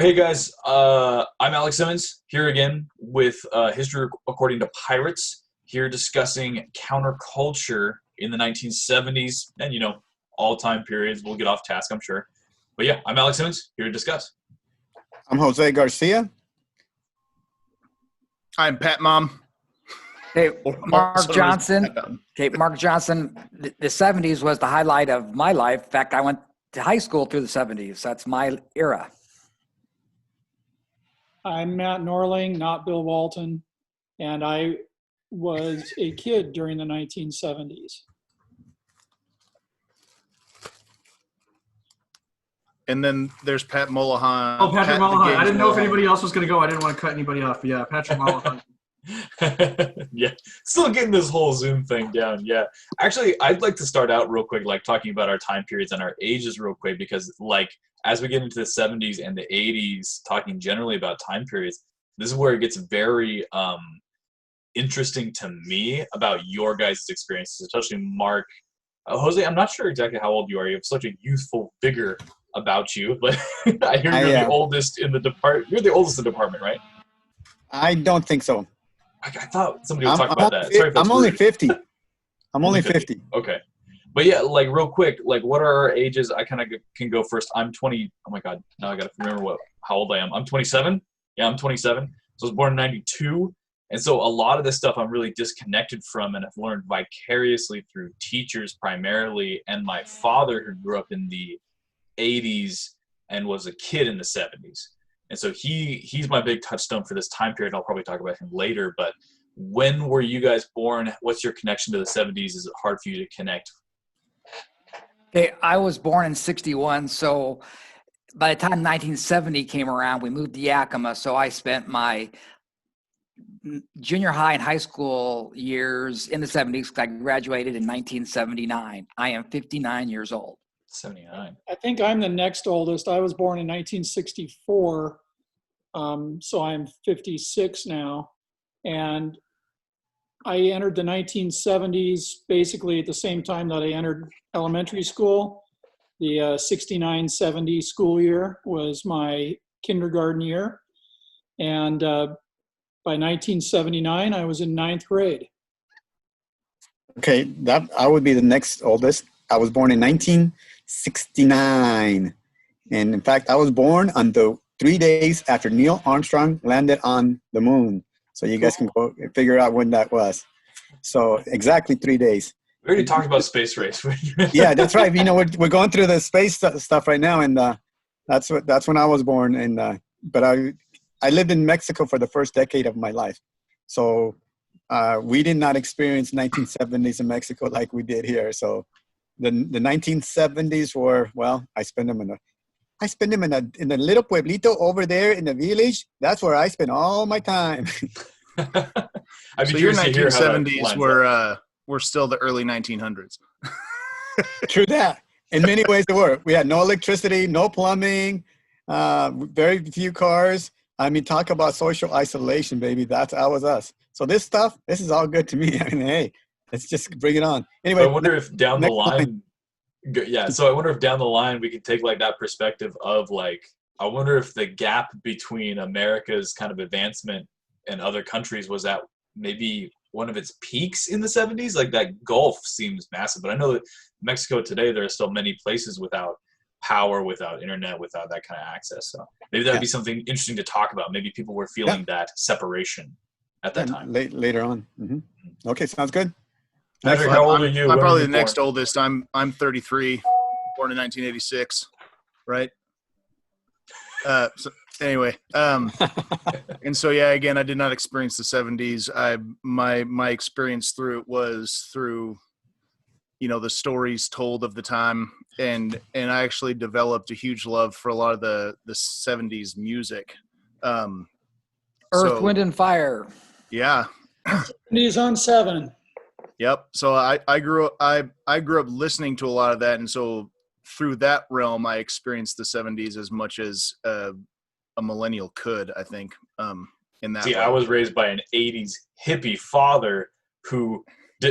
right, hey guys, I'm Alex Simmons here again with History According to Pirates, here discussing counterculture in the 1970s and, all time periods. We'll get off task, I'm sure. But yeah, I'm Alex Simmons, here to discuss. I'm Jose Garcia. I'm Pat Mom. Hey, Mark Johnson. Okay, Mark Johnson. The 70s was the highlight of my life. In fact, I went to high school through the 70s. That's my era. I'm Matt Norling, not Bill Walton, and I was a kid during the 1970s. And then there's Pat Molahan. Oh, Patrick Molahan. I didn't know if anybody else was going to go. I didn't want to cut anybody off. But yeah, Patrick Molahan. Yeah, still getting this whole Zoom thing down. Yeah, actually, I'd like to start out real quick, like talking about our time periods and our ages real quick, because as we get into the 70s and the 80s, talking generally about time periods, this is where it gets very interesting to me about your guys' experiences, especially Mark. Jose, I'm not sure exactly how old you are. You have such a youthful vigor about you, but I hear you're the oldest in the department. You're the oldest in the department, right? I don't think so. I thought somebody would talk about that. Sorry if that's I'm only rude. 50. I'm only 50. Okay. But yeah, real quick, what are our ages? I kind of can go first. I'm 20. Oh my God. Now I got to remember how old I am. I'm 27. Yeah, I'm 27. So I was born in 92. And so a lot of this stuff I'm really disconnected from and have learned vicariously through teachers primarily, and my father who grew up in the 80s and was a kid in the 70s. And so he's my big touchstone for this time period. I'll probably talk about him later. But when were you guys born? What's your connection to the 70s? Is it hard for you to connect? Okay, I was born in 61. So by the time 1970 came around, we moved to Yakima. So I spent my junior high and high school years in the 70s. I graduated in 1979. I am 59 years old. 79. I think I'm the next oldest. I was born in 1964, so I'm 56 now. And I entered the 1970s basically at the same time that I entered elementary school. The 69-70 school year was my kindergarten year. And by 1979, I was in ninth grade. Okay, that I would be the next oldest. I was born in 1969. And in fact, I was born on the 3 days after Neil Armstrong landed on the moon. So you guys can go figure out when that was. So exactly 3 days. We already talked about space race. Yeah, that's right. We're going through the space stuff right now, and that's when I was born. And but I lived in Mexico for the first decade of my life. So we did not experience 1970s in Mexico like we did here. So the 1970s were, well, I spent them in a little pueblito over there in the village. That's where I spent all my time. So your 1970s were still the early 1900s. True that. In many ways they were. We had no electricity, no plumbing, very few cars. I mean, talk about social isolation, baby. That was us. So this is all good to me. I mean, hey, let's just bring it on. Anyway, I wonder if down the line, so I wonder if down the line we could take that perspective of I wonder if the gap between America's kind of advancement and other countries was at maybe one of its peaks in the 70s. That gulf seems massive, but I know that Mexico today, there are still many places without power, without internet, without that kind of access. So maybe that would be something interesting to talk about. Maybe people were feeling that separation at that time. Later on. Mm-hmm. Okay, sounds good. Patrick, how old are you? I'm probably the next oldest. I'm 33, born in 1986, right? So anyway, and so again, I did not experience the 70s. My experience through it was through, the stories told of the time, and I actually developed a huge love for a lot of the 70s music. Earth, Wind, and Fire. Yeah. 70s on 7. Yep. So I grew up listening to a lot of that, and so through that realm, I experienced the 70s as much as a millennial could, I think. In that. See, I was raised by an 80s hippie father who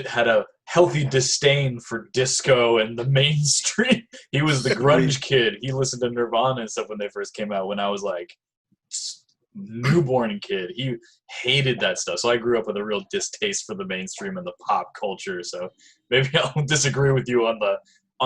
had a healthy disdain for disco and the mainstream. He was the grunge kid. He listened to Nirvana and stuff when they first came out. When I was like newborn kid, he hated that stuff. So I grew up with a real distaste for the mainstream and the pop culture. So maybe I'll disagree with you on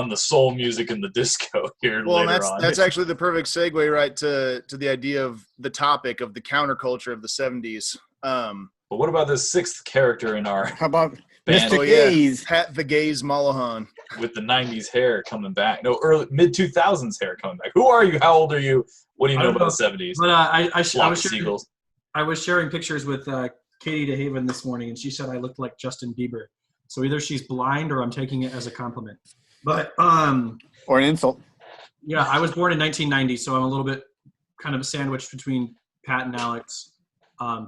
the soul music and the disco here Well, later on. that's actually the perfect segue, right, to the idea of the topic of the counterculture of the 70s. But what about this sixth character in our How about band? Mr. Gaze? Pat the Gaze Mullahan. With the 90s hair coming back. No, early mid-2000s hair coming back. Who are you? How old are you? What do you know about the 70s? But I was sharing pictures with Katie DeHaven this morning, and she said I looked like Justin Bieber. So either she's blind or I'm taking it as a compliment. But Or an insult. yeah, I was born in 1990, so I'm a little bit kind of a sandwich between Pat and Alex.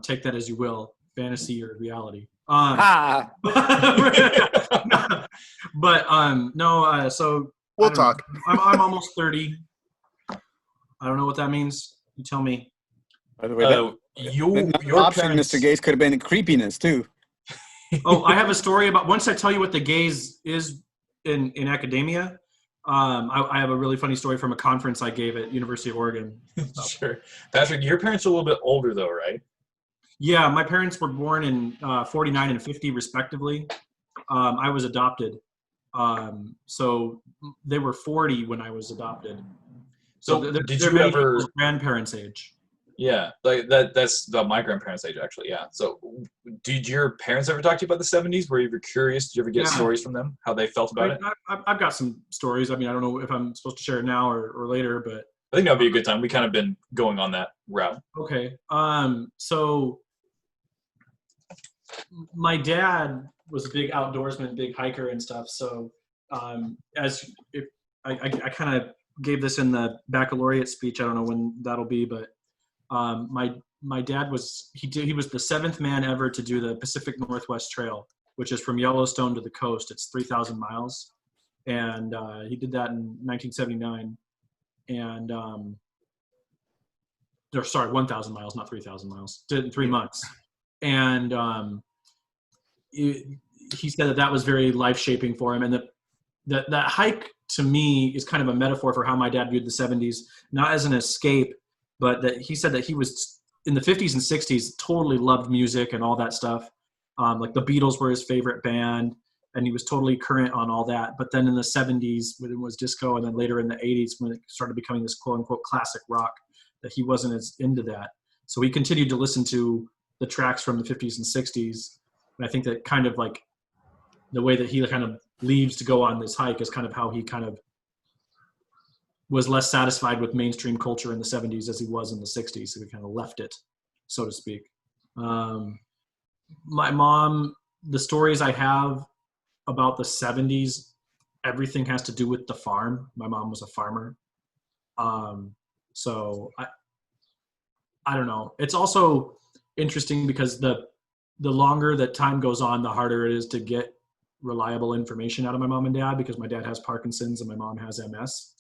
Take that as you will, fantasy or reality. But no. So We'll talk. I'm almost 30. I don't know what that means. You tell me. By the way, Your option, parents, Mr. Gaze, could have been creepiness too. Oh, I have a story about. Once I tell you what the gaze is in academia, I have a really funny story from a conference I gave at University of Oregon. Sure. Patrick, your parents are a little bit older though, right? Yeah, my parents were born in 49 and 50 respectively. I was adopted. So they were 40 when I was adopted. So they're did you many ever? people's grandparents' age. Yeah, like that's my grandparents' age actually. Yeah. So did your parents ever talk to you about the 70s? Were you ever curious? Did you ever get stories from them? How they felt about it? I've got some stories. I mean, I don't know if I'm supposed to share it now or later, but I think that'd be a good time. We kind of been going on that route. okay. So my dad was a big outdoorsman, big hiker and stuff. So I kind of gave this in the baccalaureate speech. I don't know when that'll be, but my dad was he was the seventh man ever to do the Pacific Northwest Trail, which is from Yellowstone to the coast. It's 3,000 miles, and he did that in 1979. And or sorry, 1,000 miles, not 3,000 miles. Did it in 3 months, and he said that was very life shaping for him, and that hike to me is kind of a metaphor for how my dad viewed the 70s, not as an escape, but that he said that he was in the 50s and 60s totally loved music and all that stuff. Like the Beatles were his favorite band, and he was totally current on all that. But then in the 70s, when it was disco, and then later in the 80s, when it started becoming this quote unquote classic rock, that he wasn't as into that. So he continued to listen to the tracks from the 50s and 60s. And I think that kind of like the way that he kind of leaves to go on this hike is kind of how he kind of was less satisfied with mainstream culture in the 70s as he was in the 60s. So he kind of left it, so to speak. My mom, the stories I have about the 70s, everything has to do with the farm. My mom was a farmer. So I don't know. It's also interesting because the longer that time goes on, the harder it is to get reliable information out of my mom and dad, because my dad has Parkinson's and my mom has MS.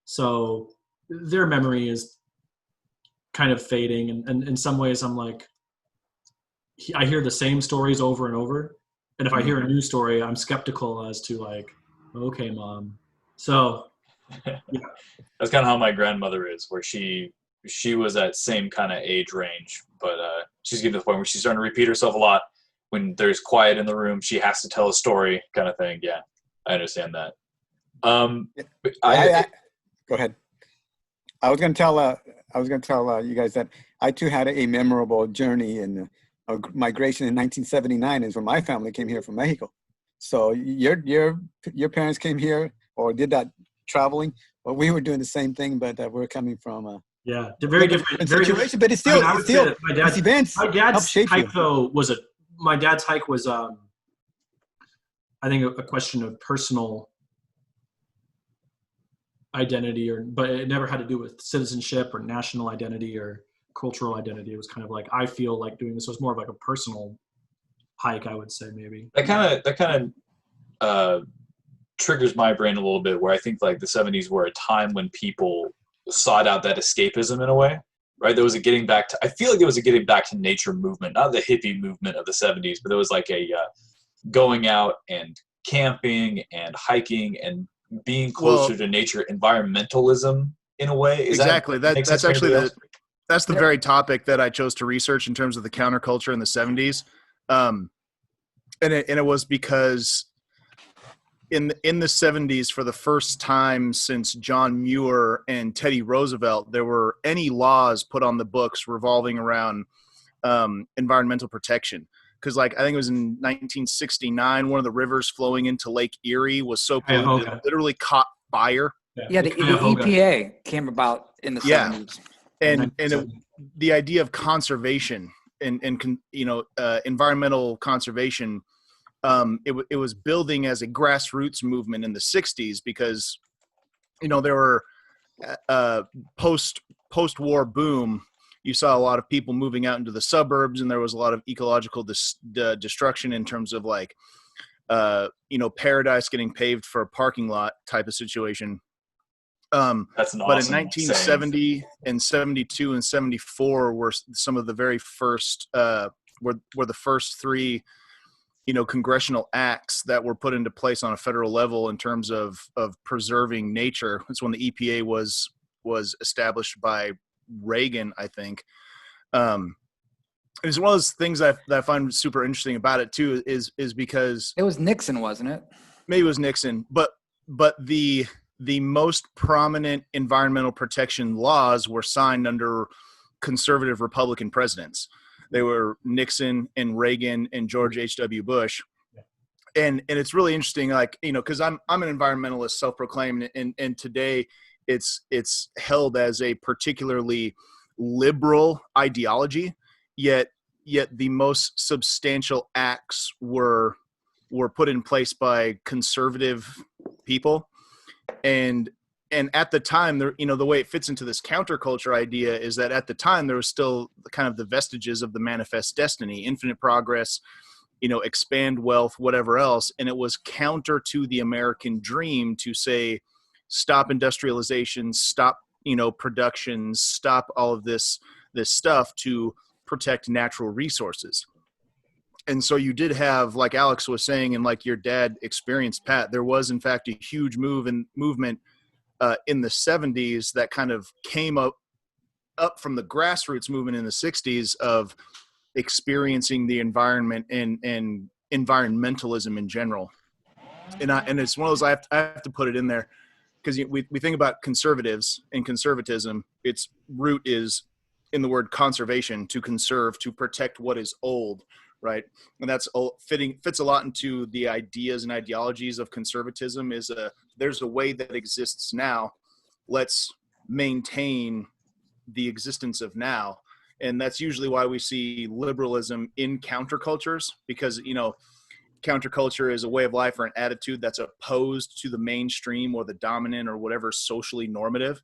So their memory is kind of fading. And in some ways I'm like, I hear the same stories over and over. And if I hear a new story, I'm skeptical as to like, okay, Mom. So yeah. That's kind of how my grandmother is, where she was that same kind of age range, but she's getting to the point where she's starting to repeat herself a lot. When there's quiet in the room, she has to tell a story, kind of thing. Yeah, I understand that. Go ahead. I was going to tell you guys that I too had a memorable journey in migration in 1979. Is when my family came here from Mexico. So your parents came here or did that traveling, but we were doing the same thing, but we're coming from yeah, they're very different situation. But it's still, I mean, it's still my dad's events. My dad's shape hike you. though my dad's hike was I think a question of personal identity, but it never had to do with citizenship or national identity or cultural identity. It was kind of like, I feel like doing this. It was more of like a personal hike, I would say, maybe. That kind of triggers my brain a little bit, where I think like the 70s were a time when people sought out that escapism in a way. right? There was a getting back to, I feel like there was a getting back to nature movement, not the hippie movement of the 70s, but there was like a going out and camping and hiking and being closer Well, to nature, environmentalism in a way. Is exactly. that make sense That's to actually anybody else? that's the Yeah. very topic that I chose to research in terms of the counterculture in the 70s. And it was because in the 70s, for the first time since John Muir and Teddy Roosevelt, there were any laws put on the books revolving around environmental protection. Because, like, I think it was in 1969, one of the rivers flowing into Lake Erie was so polluted it Cuyahoga. literally caught fire. Yeah, the Cuyahoga EPA came about in the Yeah. 70s. And in it, the idea of conservation and environmental conservation, it was building as a grassroots movement in the 60s because there were post-war boom. You saw a lot of people moving out into the suburbs, and there was a lot of ecological destruction in terms of like paradise getting paved for a parking lot type of situation. That's an But awesome in 1970 and 72 and 74 were some of the very first were the first three congressional acts that were put into place on a federal level in terms of preserving nature. That's when the EPA was established by Reagan, I think. It's one of those things that I find super interesting about it too is because It was Nixon, wasn't it? maybe it was Nixon, but the most prominent environmental protection laws were signed under conservative Republican presidents. They were Nixon and Reagan and George H.W. Bush. And it's really interesting, like, because I'm an environmentalist, self-proclaimed, and today it's held as a particularly liberal ideology, yet the most substantial acts were put in place by conservative people. And at the time, the way it fits into this counterculture idea is that at the time there was still kind of the vestiges of the manifest destiny, infinite progress, expand wealth, whatever else. And it was counter to the American dream to say, stop industrialization, stop, production, stop all of this stuff to protect natural resources. And so you did have, like Alex was saying, and like your dad experienced, Pat, there was in fact a huge movement in the 70s that kind of came up from the grassroots movement in the 60s of experiencing the environment and environmentalism in general. And it's one of those, I have to put it in there because we think about conservatives and conservatism. Its root is in the word conservation, to conserve, to protect what is old, right? And that's fits a lot into the ideas and ideologies of conservatism. There's a way that exists now. Let's maintain the existence of now. And that's usually why we see liberalism in countercultures, because, counterculture is a way of life or an attitude that's opposed to the mainstream or the dominant or whatever socially normative,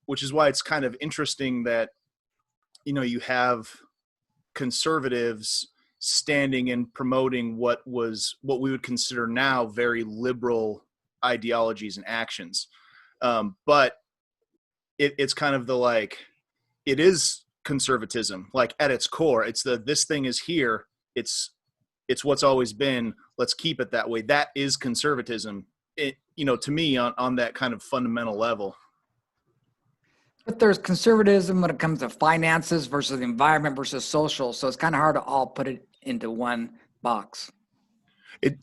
which is why it's kind of interesting that, you have conservatives standing and promoting what we would consider now very liberal ideologies and actions. But it's kind of it is conservatism, like at its core. It's this thing is here. It's what's always been. Let's keep it that way. That is conservatism, to me on that kind of fundamental level. But there's conservatism when it comes to finances versus the environment versus social. So it's kind of hard to all put it into one box.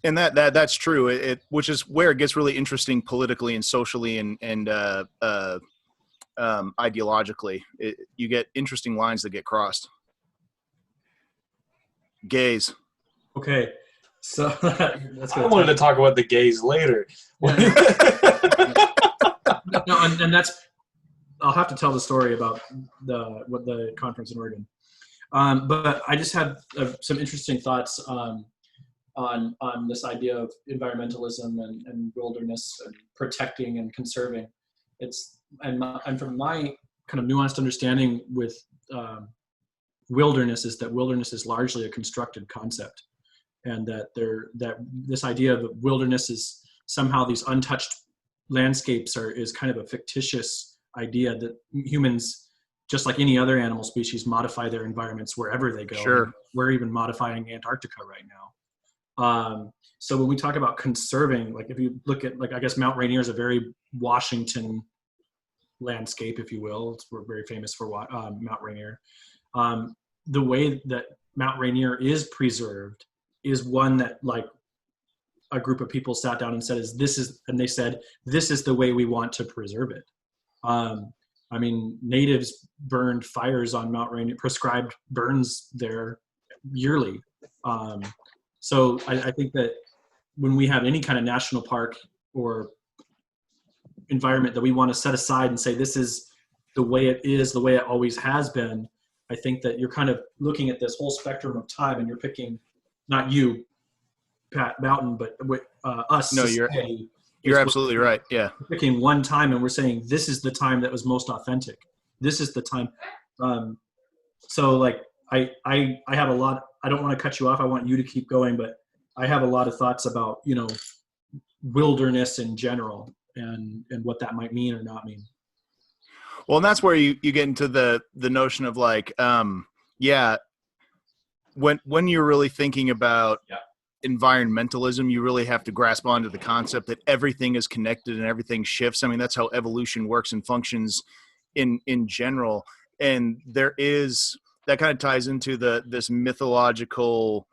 And that's true. Which is where it gets really interesting politically and socially and ideologically. You get interesting lines that get crossed. Gays. Okay, so that's I wanted to talk about the gays later. No, and that's. I'll have to tell the story about the conference in Oregon, but I just had some interesting thoughts on this idea of environmentalism and wilderness and protecting and conserving. And from my kind of nuanced understanding with wilderness is that wilderness is largely a constructed concept, and that this idea of wilderness is somehow these untouched landscapes is kind of a fictitious idea that humans just like any other animal species, modify their environments wherever they go. Sure. We're even modifying Antarctica right now. So when we talk about conserving, like if you look at, like, I guess Mount Rainier is a very Washington landscape, if you will. We're very famous for Mount Rainier. The way that Mount Rainier is preserved is one that, like, a group of people sat down and said, this is the way we want to preserve it. I mean, natives burned fires on Mount Rainier, prescribed burns there yearly. So I think that when we have any kind of national park or environment that we want to set aside and say, this is the way it is, the way it always has been, I think that you're kind of looking at this whole spectrum of time, and you're picking, not you, Pat Boughton, but us. No, you're absolutely right. Yeah. We're picking one time, and we're saying, this is the time that was most authentic. This is the time. So like, I have a lot, I don't want to cut you off. I want you to keep going, but I have a lot of thoughts about, wilderness in general and what that might mean or not mean. Well, and that's where you get into the notion of like, when you're really thinking about environmentalism, you really have to grasp onto the concept that everything is connected and everything shifts. I mean, that's how evolution works and functions in general. And there is, that kind of ties into this mythological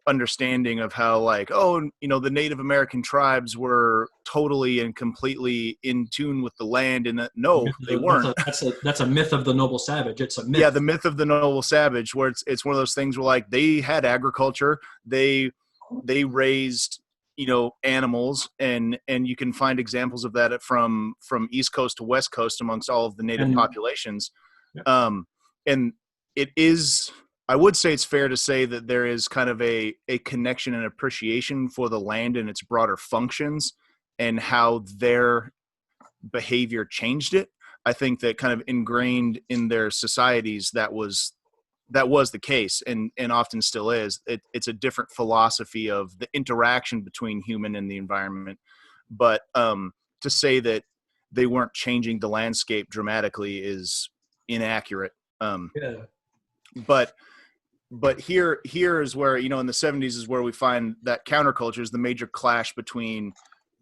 understanding of how, like, the Native American tribes were totally and completely in tune with the land, and no, they weren't. That's a myth of the noble savage. It's a myth. Yeah, the myth of the noble savage, where it's one of those things where, like, they had agriculture, they raised animals, and you can find examples of that from East Coast to West Coast amongst all of the native populations. And it is, I would say it's fair to say that there is kind of a connection and appreciation for the land and its broader functions and how their behavior changed it. I think that kind of ingrained in their societies, that was the case, and often still is. It's a different philosophy of the interaction between human and the environment. But to say that they weren't changing the landscape dramatically is inaccurate. But here is where, in the 70s is where we find that counterculture is the major clash between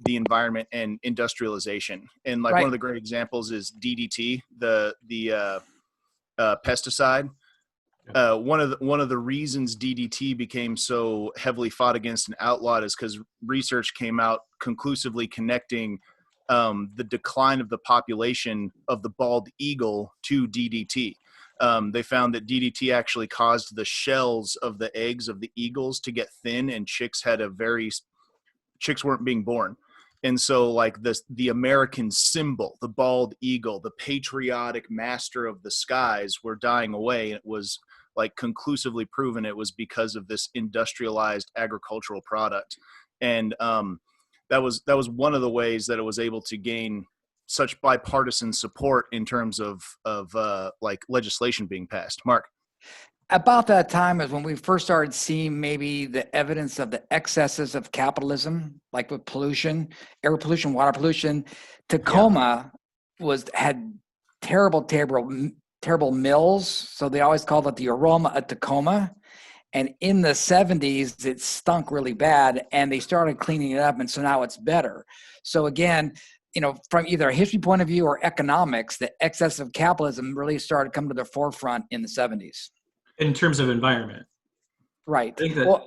the environment and industrialization. And like, one of the great examples is DDT, the pesticide. One of the reasons DDT became so heavily fought against and outlawed is because research came out conclusively connecting the decline of the population of the bald eagle to DDT. They found that DDT actually caused the shells of the eggs of the eagles to get thin, and chicks weren't being born. And so, like, the American symbol, the bald eagle, the patriotic master of the skies, were dying away. And it was, like, conclusively proven it was because of this industrialized agricultural product. And that was one of the ways that it was able to gain such bipartisan support in terms of like legislation being passed. Mark? About that time is when we first started seeing maybe the evidence of the excesses of capitalism, like with pollution, air pollution, water pollution. Tacoma had terrible mills, so they always called it the aroma of Tacoma. And in the 70s, it stunk really bad, and they started cleaning it up, and so now it's better. So again, from either a history point of view or economics, the excess of capitalism really started coming to the forefront in the 70s. In terms of environment. Right. I think that,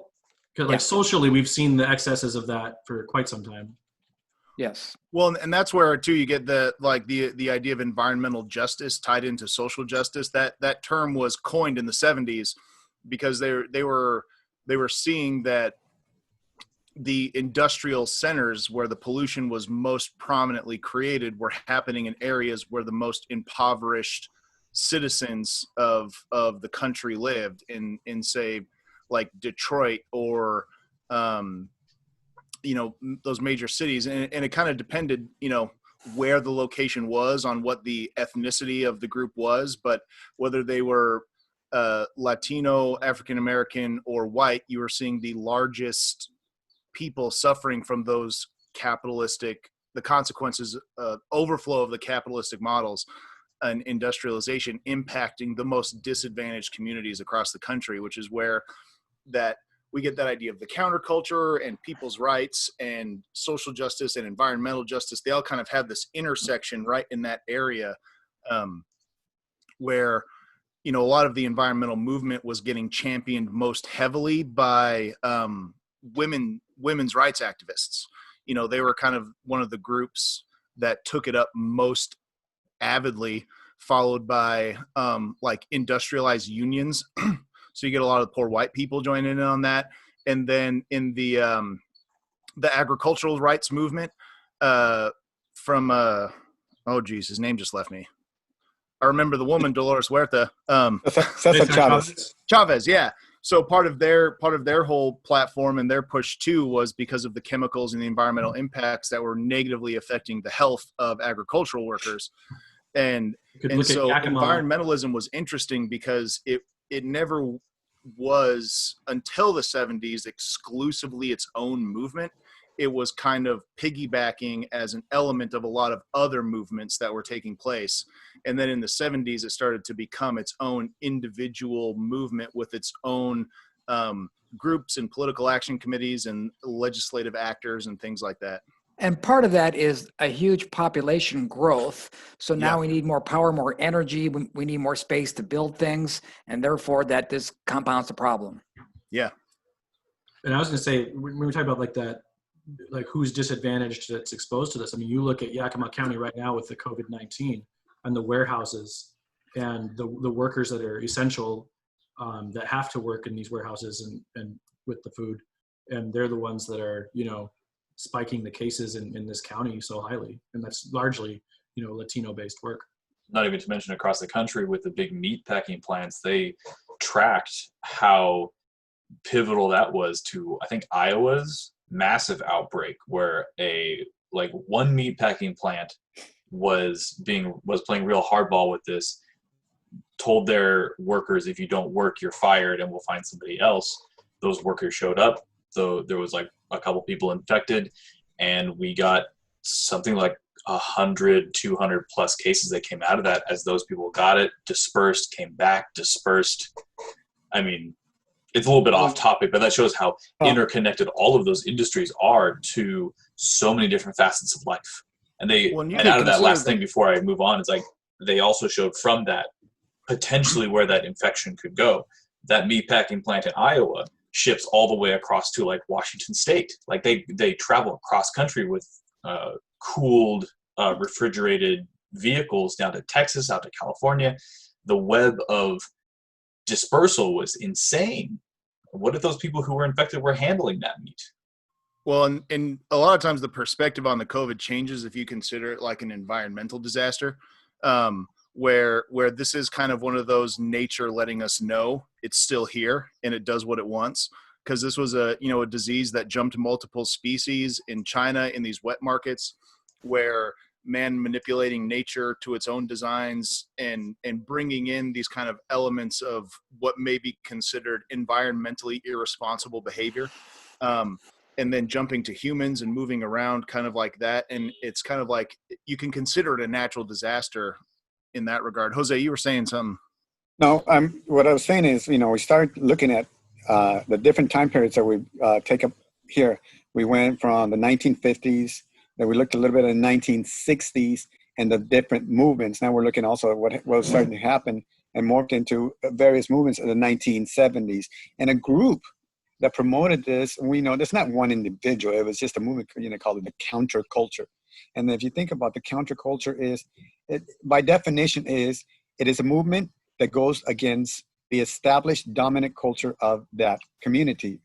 socially, we've seen the excesses of that for quite some time. Yes. Well, and that's where, too, you get the idea of environmental justice tied into social justice. That term was coined in the 70s because they were seeing that the industrial centers where the pollution was most prominently created were happening in areas where the most impoverished citizens of the country lived, in say, like Detroit or those major cities. And it kind of depended where the location was on what the ethnicity of the group was, but whether they were Latino, African American, or white, you were seeing the largest people suffering from the consequences of overflow of the capitalistic models. and industrialization impacting the most disadvantaged communities across the country, which is where that we get that idea of the counterculture and people's rights and social justice and environmental justice. They all kind of have this intersection right in that area, where, you know, a lot of the environmental movement was getting championed most heavily by women's rights activists. You know, they were kind of one of the groups that took it up most avidly, followed by like industrialized unions. So you get a lot of poor white people joining in on that. And then in the agricultural rights movement from, oh geez, his name just left me. I remember the woman, Dolores Huerta. Cesar Chavez. Chavez, yeah. So part of their whole platform and their push too was because of the chemicals and the environmental impacts that were negatively affecting the health of agricultural workers. And so environmentalism was interesting because it never was, until the 70s, exclusively its own movement. It was kind of piggybacking as an element of a lot of other movements that were taking place. And then in the 70s, it started to become its own individual movement with its own groups and political action committees and legislative actors and things like that. And part of that is a huge population growth. So now we need more power, more energy. We need more space to build things. And therefore that this compounds the problem. Yeah. And I was going to say, when we talk about like that, like who's disadvantaged that's exposed to this. I mean, you look at Yakima County right now with the COVID-19 and the warehouses and the workers that are essential, that have to work in these warehouses and with the food. And they're the ones that are, you know, spiking the cases in this county so highly. And that's largely, you know, Latino-based work. Not even to mention across the country with the big meat packing plants, they tracked how pivotal that was to, I think, Iowa's massive outbreak, where one meat packing plant was playing real hardball with this, told their workers, if you don't work, you're fired and we'll find somebody else. Those workers showed up. So there was like a couple people infected, and we got something like 100, 200 plus cases that came out of that as those people got it, dispersed, came back, dispersed. I mean, it's a little bit off topic, but that shows how interconnected all of those industries are to so many different facets of life. And out of that last thing before I move on, it's like they also showed from that potentially where that infection could go. That meatpacking plant in Iowa ships all the way across to like Washington State. Like they travel across country with cooled, refrigerated vehicles down to Texas, out to California. The web of dispersal was insane. What if those people who were infected were handling that meat? Well, and a lot of times the perspective on the COVID changes if you consider it like an environmental disaster, where this is kind of one of those nature letting us know it's still here and it does what it wants. Because this was a disease that jumped multiple species in China in these wet markets, where man manipulating nature to its own designs and bringing in these kind of elements of what may be considered environmentally irresponsible behavior, and then jumping to humans and moving around kind of like that. And it's kind of like you can consider it a natural disaster in that regard. Jose, you were saying something. No, what I was saying is, we start looking at the different time periods that we take up here. We went from the 1950s, then we looked a little bit at the 1960s and the different movements. Now we're looking also at what was starting to happen and morphed into various movements of the 1970s. And a group that promoted this, we know there's not one individual, it was just a movement, called it the counterculture. And if you think about the counterculture by definition it is a movement that goes against the established dominant culture of that community,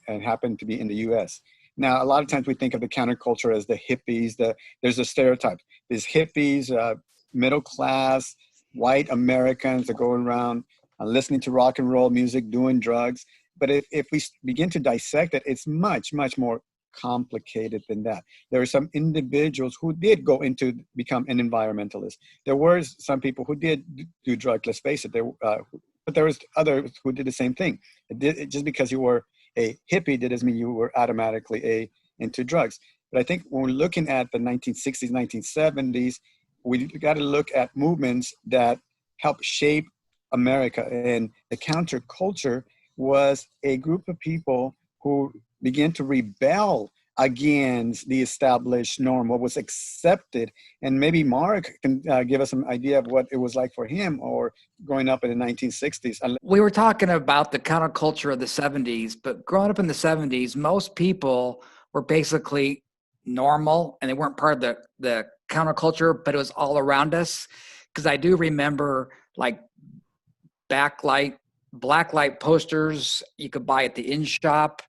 and happened to be in the U.S. Now, a lot of times we think of the counterculture as the hippies. There's a stereotype. There's hippies, middle class, white Americans that go around listening to rock and roll music, doing drugs. But if we begin to dissect it, it's much, much more complicated than that. There are some individuals who did go into become an environmentalist. There were some people who did do drugs, let's face it. But there was others who did the same thing. Just because you were a hippie doesn't mean you were automatically into drugs. But I think when we're looking at the 1960s, 1970s, we got to look at movements that help shape America. And the counterculture was a group of people who began to rebel against the established norm, what was accepted. And maybe Mark can give us some idea of what it was like for him or growing up in the 1960s. We were talking about the counterculture of the 70s, but growing up in the 70s, most people were basically normal and they weren't part of the counterculture, but it was all around us. Because I do remember like blacklight posters you could buy at the in shop.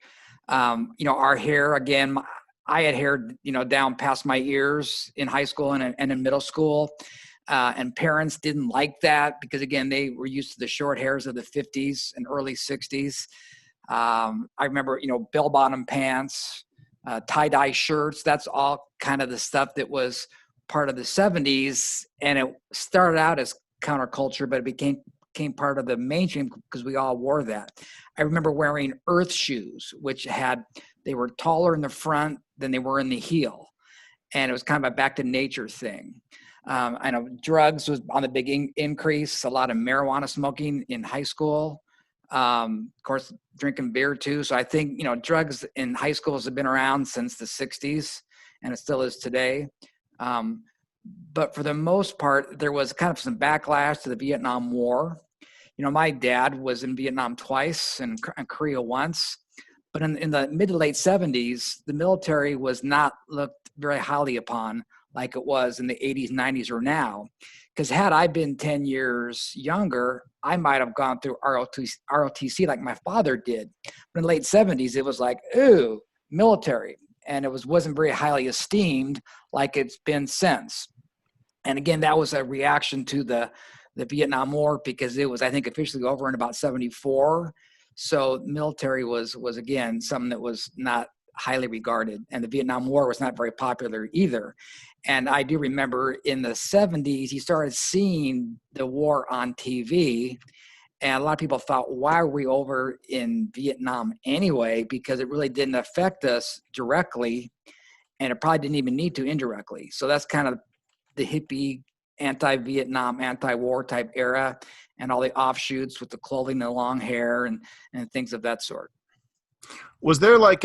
Our hair, again, I had hair, down past my ears in high school and in middle school. And parents didn't like that because, again, they were used to the short hairs of the 50s and early 60s. I remember, bell-bottom pants, tie-dye shirts. That's all kind of the stuff that was part of the 70s. And it started out as counterculture, but it became part of the mainstream because we all wore that. I remember wearing Earth shoes, which they were taller in the front than they were in the heel. And it was kind of a back to nature thing. I know drugs was on the big increase, a lot of marijuana smoking in high school. Of course, drinking beer too. So I think, drugs in high schools have been around since the 60s and it still is today. But for the most part, there was kind of some backlash to the Vietnam War. My dad was in Vietnam twice and Korea once. But in the mid to late 70s, the military was not looked very highly upon like it was in the 80s, 90s, or now. Because had I been 10 years younger, I might have gone through ROTC like my father did. But in the late 70s, it was like, ooh, military. And it wasn't very highly esteemed like it's been since. And again, that was a reaction to the Vietnam War because it was, I think, officially over in about 74. So military was again, something that was not highly regarded. And the Vietnam War was not very popular either. And I do remember in the 70s, you started seeing the war on TV. And a lot of people thought, why are we over in Vietnam anyway? Because it really didn't affect us directly. And it probably didn't even need to indirectly. So that's kind of the hippie, anti-Vietnam, anti-war type era and all the offshoots with the clothing, the long hair and things of that sort. Was there like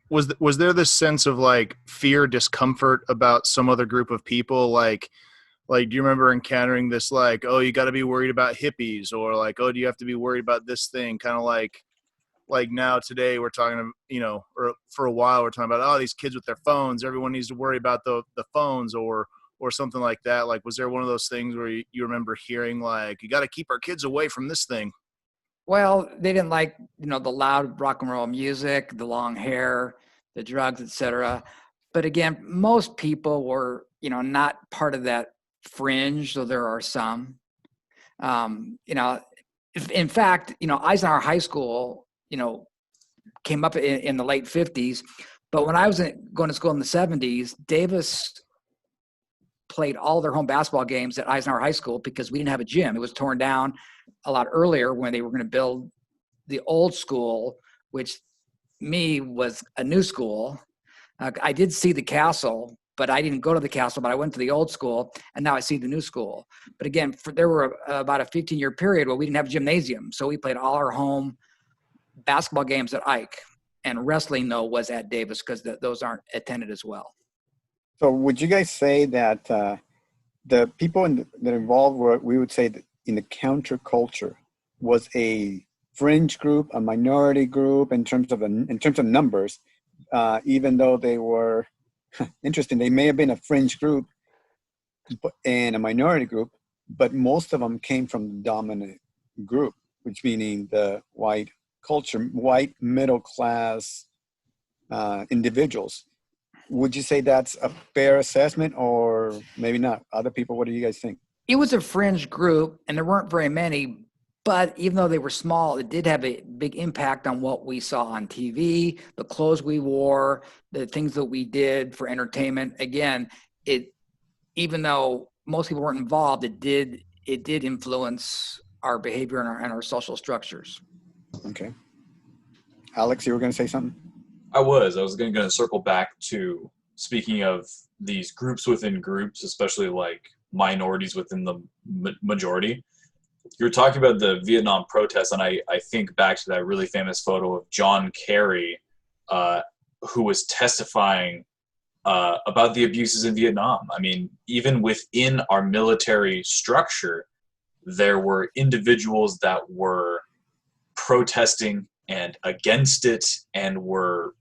was there this sense of like fear, discomfort about some other group of people? Like, do you remember encountering this, like, oh, you got to be worried about hippies, or like, oh, do you have to be worried about this thing? Kind of like now today we're talking, or for a while we're talking about, oh, these kids with their phones, everyone needs to worry about the phones or something like that. Like, was there one of those things where you remember hearing like, you got to keep our kids away from this thing? Well, they didn't like, the loud rock and roll music, the long hair, the drugs, etc. But again, most people were, not part of that fringe, so there are some. In fact, Eisenhower High School, came up in the late 50s. But when I was going to school in the 70s, Davis played all their home basketball games at Eisenhower High School because we didn't have a gym. It was torn down a lot earlier when they were going to build the old school, which was a new school. I did see the castle, but I didn't go to the castle, but I went to the old school, and now I see the new school. But again, there were about a 15-year period where we didn't have a gymnasium, so we played all our home basketball games at Ike, and wrestling, though, was at Davis because those aren't attended as well. So would you guys say that the people that involved were, we would say that in the counterculture, was a fringe group, a minority group in terms of numbers, even though they were interesting, they may have been a fringe group and a minority group, but most of them came from the dominant group, which meaning the white culture, white middle class individuals. Would you say that's a fair assessment or maybe not? Other people, what do you guys think? It was a fringe group and there weren't very many, but even though they were small, it did have a big impact on what we saw on TV, the clothes we wore, the things that we did for entertainment. Again, even though most people weren't involved, it did influence our behavior and our social structures. Okay. Alex, you were going to say something? I was going to circle back to speaking of these groups within groups, especially like minorities within the majority, you were talking about the Vietnam protests, and I think back to that really famous photo of John Kerry, who was testifying about the abuses in Vietnam. I mean, even within our military structure, there were individuals that were protesting and against it and were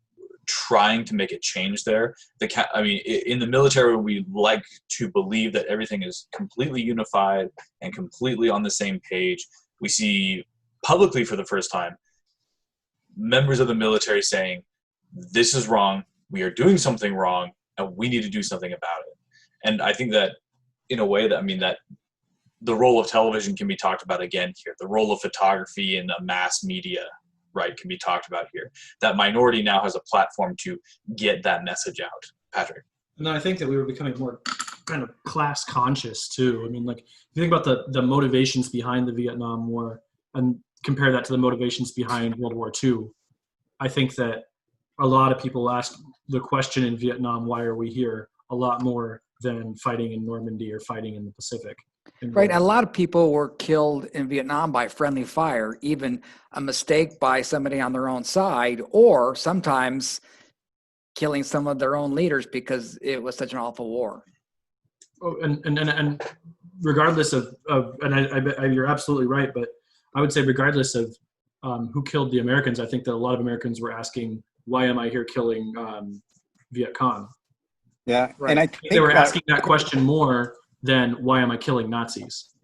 trying to make a change there. I mean, in the military, we like to believe that everything is completely unified and completely on the same page. We see publicly for the first time members of the military saying, this is wrong, we are doing something wrong, and we need to do something about it. And I think that in a way that, I mean, that the role of television can be talked about again here. The role of photography and the mass media, right, can be talked about here. That minority now has a platform to get that message out. Patrick. And I think that we were becoming more kind of class conscious too. I mean, like, if you think about the motivations behind the Vietnam War and compare that to the motivations behind World War II, I think that a lot of people ask the question in Vietnam, why are we here, a lot more than fighting in Normandy or fighting in the Pacific. Right. A lot of people were killed in Vietnam by friendly fire, even a mistake by somebody on their own side, or sometimes killing some of their own leaders because it was such an awful war. Oh, and regardless of and you're absolutely right, but I would say regardless of who killed the Americans, I think that a lot of Americans were asking, why am I here killing Viet Cong? Yeah, right. And I think they were asking that question more than why am I killing Nazis?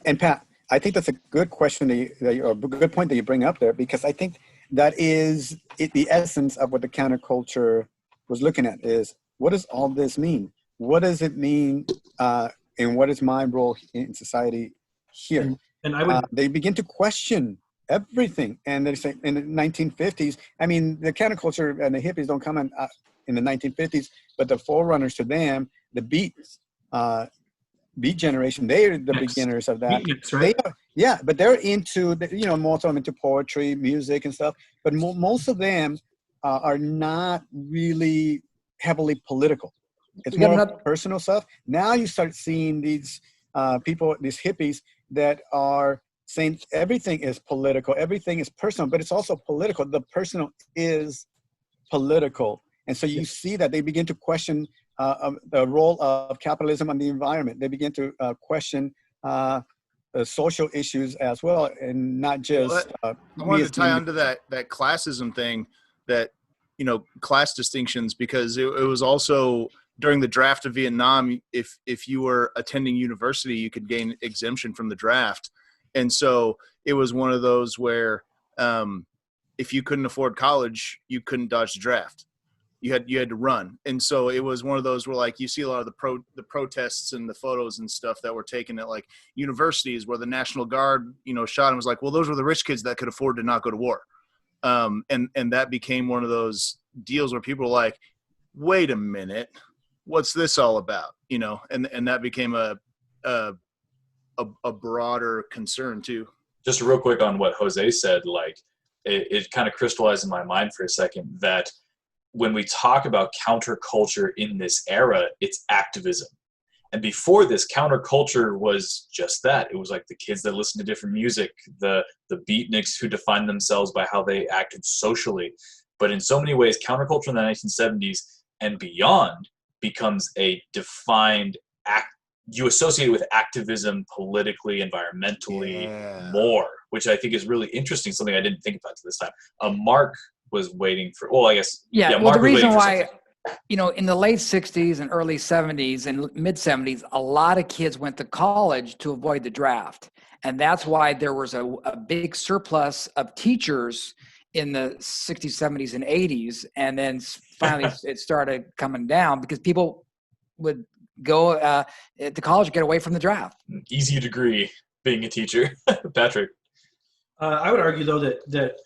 And Pat, I think that's a good question or a good point that you bring up there, because I think that is the essence of what the counterculture was looking at is, what does all this mean? What does it mean, and what is my role in society here? And I would they begin to question everything, and they say in the 1950s. I mean, the counterculture and the hippies don't come in the 1950s, but the forerunners to them, the Beat generation, they're the beginners of that. Beatniks, right? But they're into, most of them into poetry, music, and stuff. But most of them are not really heavily political. It's more personal stuff. Now you start seeing these people, these hippies, that are saying everything is political, everything is personal, but it's also political. The personal is political. And so you see that they begin to question the role of capitalism on the environment. They begin to question social issues as well, and not just. I wanted to tie onto that classism thing, that class distinctions, because it was also during the draft of Vietnam. If you were attending university, you could gain exemption from the draft, and so it was one of those where if you couldn't afford college, you couldn't dodge the draft. You had to run. And so it was one of those where, like, you see a lot of the protests and the photos and stuff that were taken at like universities where the National Guard, shot and was like, well, those were the rich kids that could afford to not go to war. And that became one of those deals where people were like, wait a minute, what's this all about? And that became a broader concern too. Just real quick on what Jose said, like it kind of crystallized in my mind for a second that when we talk about counterculture in this era, it's activism. And before this, counterculture was just that. It was like the kids that listened to different music, the beatniks who defined themselves by how they acted socially. But in so many ways, counterculture in the 1970s and beyond becomes a defined act. You associate it with activism politically, environmentally, more, which I think is really interesting, something I didn't think about to this time. Mark was waiting for, well, I guess. Yeah, Mark the reason why, something. In the late 60s and early 70s and mid 70s, a lot of kids went to college to avoid the draft. And that's why there was a big surplus of teachers in the 60s, 70s, and 80s. And then finally it started coming down because people would go to college to get away from the draft. Easy degree being a teacher. Patrick. I would argue, though, that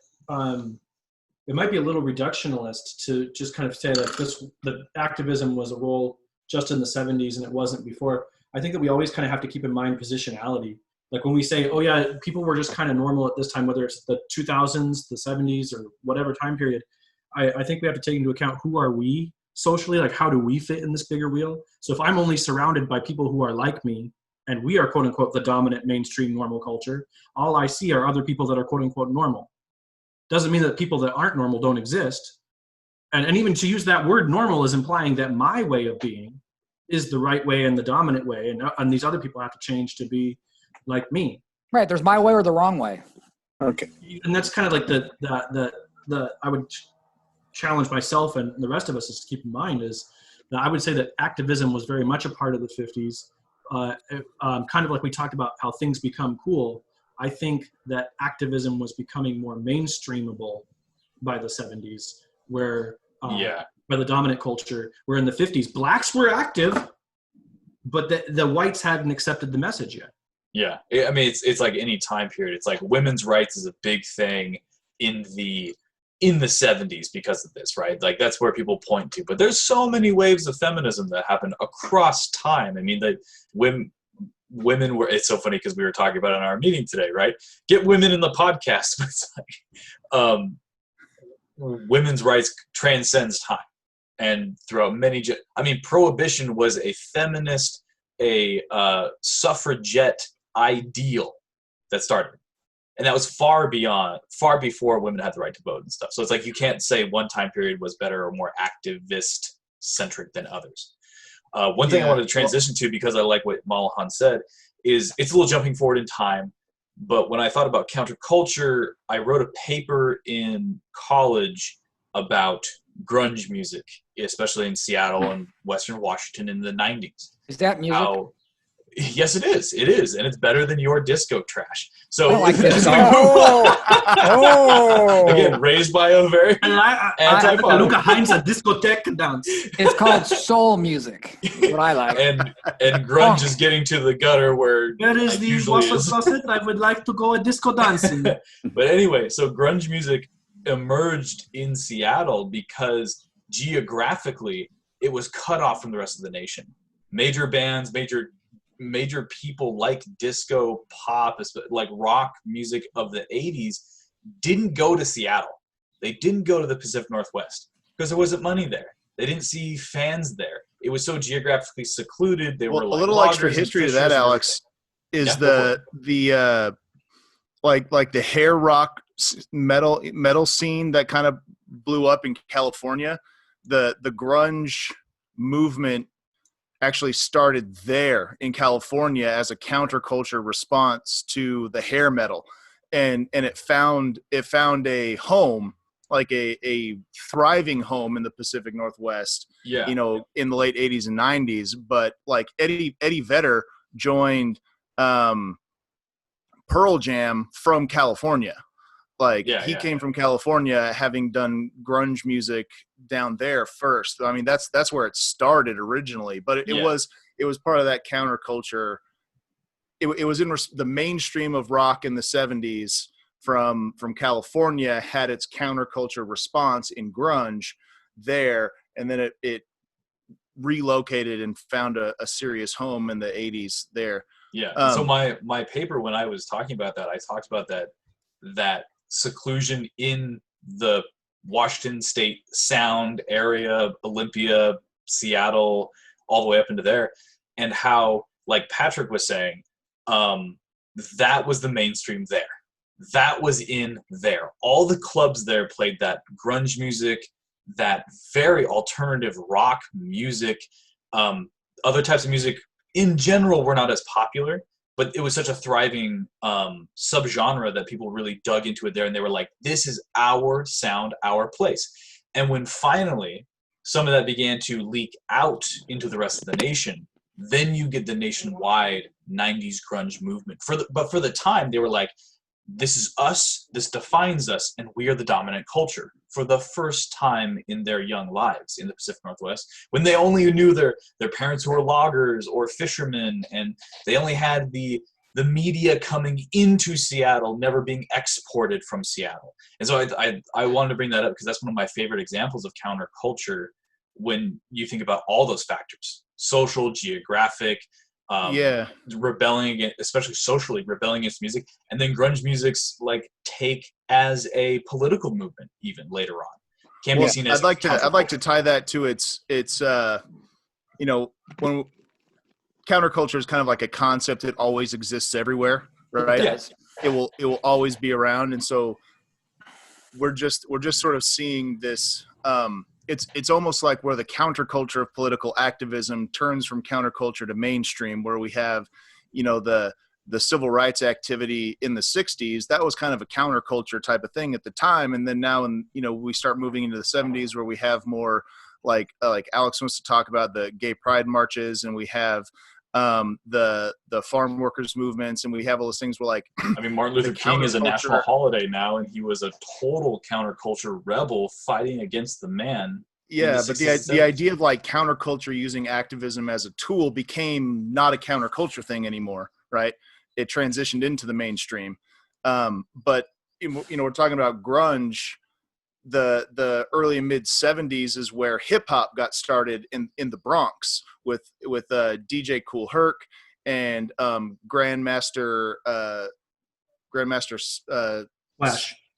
it might be a little reductionist to just kind of say that the activism was a role just in the 70s and it wasn't before. I think that we always kind of have to keep in mind positionality. Like when we say, oh yeah, people were just kind of normal at this time, whether it's the 2000s, the 70s, or whatever time period, I think we have to take into account who are we socially, like how do we fit in this bigger wheel? So if I'm only surrounded by people who are like me, and we are quote unquote the dominant mainstream normal culture, all I see are other people that are quote unquote normal. Doesn't mean that people that aren't normal don't exist. And even to use that word normal is implying that my way of being is the right way and the dominant way, and these other people have to change to be like me. Right. There's my way or the wrong way. Okay. And that's kind of like the I would challenge myself and the rest of us is to keep in mind is that I would say that activism was very much a part of the 50s. Kind of like we talked about how things become cool. I think that activism was becoming more mainstreamable by the 70s, where by the dominant culture, where in the 50s, blacks were active, but the whites hadn't accepted the message yet. Yeah. I mean, it's like any time period. It's like women's rights is a big thing in the 70s because of this, right? Like that's where people point to. But there's so many waves of feminism that happen across time. I mean, the women were, it's so funny because we were talking about it in our meeting today, right? Get women in the podcast. It's like, women's rights transcends time. And throughout many, I mean, prohibition was a feminist, a suffragette ideal that started. And that was far before women had the right to vote and stuff. So it's like you can't say one time period was better or more activist-centric than others. One thing I wanted to transition to, because I like what Malahan said, is it's a little jumping forward in time. But when I thought about counterculture, I wrote a paper in college about grunge music, especially in Seattle and Western Washington in the 90s. Is that music? Yes, it is. It is, and it's better than your disco trash. So, I like disco. Again, raised by a very anti-pop. Luca Heinz a discotheque dance. It's called soul music. What I like. And grunge is getting to the gutter where Where is the washer closet? I would like to go a disco dancing. But anyway, so grunge music emerged in Seattle because geographically it was cut off from the rest of the nation. Major bands, major people like disco, pop, like rock music of the 80s didn't go to Seattle. They didn't go to the Pacific Northwest because there wasn't money there. They didn't see fans there. It was so geographically secluded. They were like a little extra history to that, Alex, is the hair rock metal scene that kind of blew up in California. The grunge movement actually started there in California as a counterculture response to the hair metal, and it found a home, like a thriving home in the Pacific Northwest. Yeah, in the late 80s and 90s. But like Eddie Vedder joined Pearl Jam from California. He came from California, having done grunge music down there first. I mean, that's where it started originally, but it was part of that counterculture. It was in the mainstream of rock in the 70s from California, had its counterculture response in grunge there, and then it relocated and found a serious home in the 80s there. Yeah. So my paper, when I was talking about that, I talked about that seclusion in the Washington State Sound area, Olympia, Seattle, all the way up into there, and how, like Patrick was saying, that was the mainstream there. That was in there. All the clubs there played that grunge music, that very alternative rock music. Other types of music in general were not as popular, but it was such a thriving subgenre that people really dug into it there, and they were like, this is our sound, our place. And when finally some of that began to leak out into the rest of the nation, then you get the nationwide 90s grunge movement. But for the time, they were like, this is us, this defines us, and we are the dominant culture for the first time in their young lives in the Pacific Northwest, when they only knew their parents who were loggers or fishermen, and they only had the media coming into Seattle, never being exported from Seattle. And so I wanted to bring that up because that's one of my favorite examples of counterculture when you think about all those factors: social, geographic, rebelling against, especially socially, rebelling against music, and then grunge music's like take as a political movement even later on Can't be seen as I'd like to tie that to its you know, when counterculture is kind of like a concept that always exists everywhere, right? Yes. It will always be around, and so we're just sort of seeing this. It's almost like where the counterculture of political activism turns from counterculture to mainstream, where we have, you know, the civil rights activity in the 60s. That was kind of a counterculture type of thing at the time, and then now, we start moving into the 70s where we have more like Alex wants to talk about the gay pride marches, and we have the farm workers movements, and we have all those things where, like, I mean, Martin Luther King is a national holiday now, and he was a total counterculture rebel fighting against the man. Yeah, but the idea of like counterculture using activism as a tool became not a counterculture thing anymore, right? It transitioned into the mainstream. But we're talking about grunge. The early and mid 70s is where hip hop got started in the Bronx with DJ Kool Herc and Grandmaster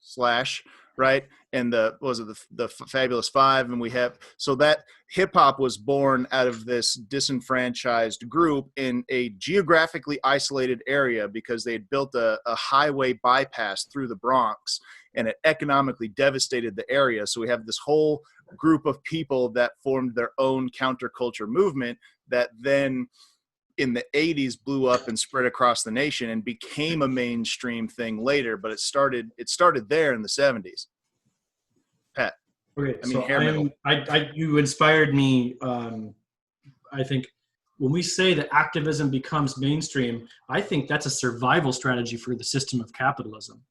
Slash, right? And the Fabulous Five, and we have, so that hip hop was born out of this disenfranchised group in a geographically isolated area because they had built a highway bypass through the Bronx, and it economically devastated the area. So we have this whole group of people that formed their own counterculture movement that then in the 80s blew up and spread across the nation and became a mainstream thing later, but it started there in the 70s. Pat. Okay, so you inspired me. I think when we say that activism becomes mainstream, I think that's a survival strategy for the system of capitalism.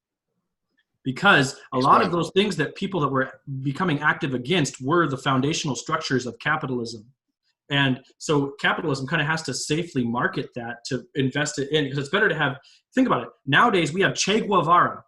Because a lot of those things that people that were becoming active against were the foundational structures of capitalism. And so capitalism kind of has to safely market that to invest it in, because it's better to have, think about it. Nowadays, we have Che Guevara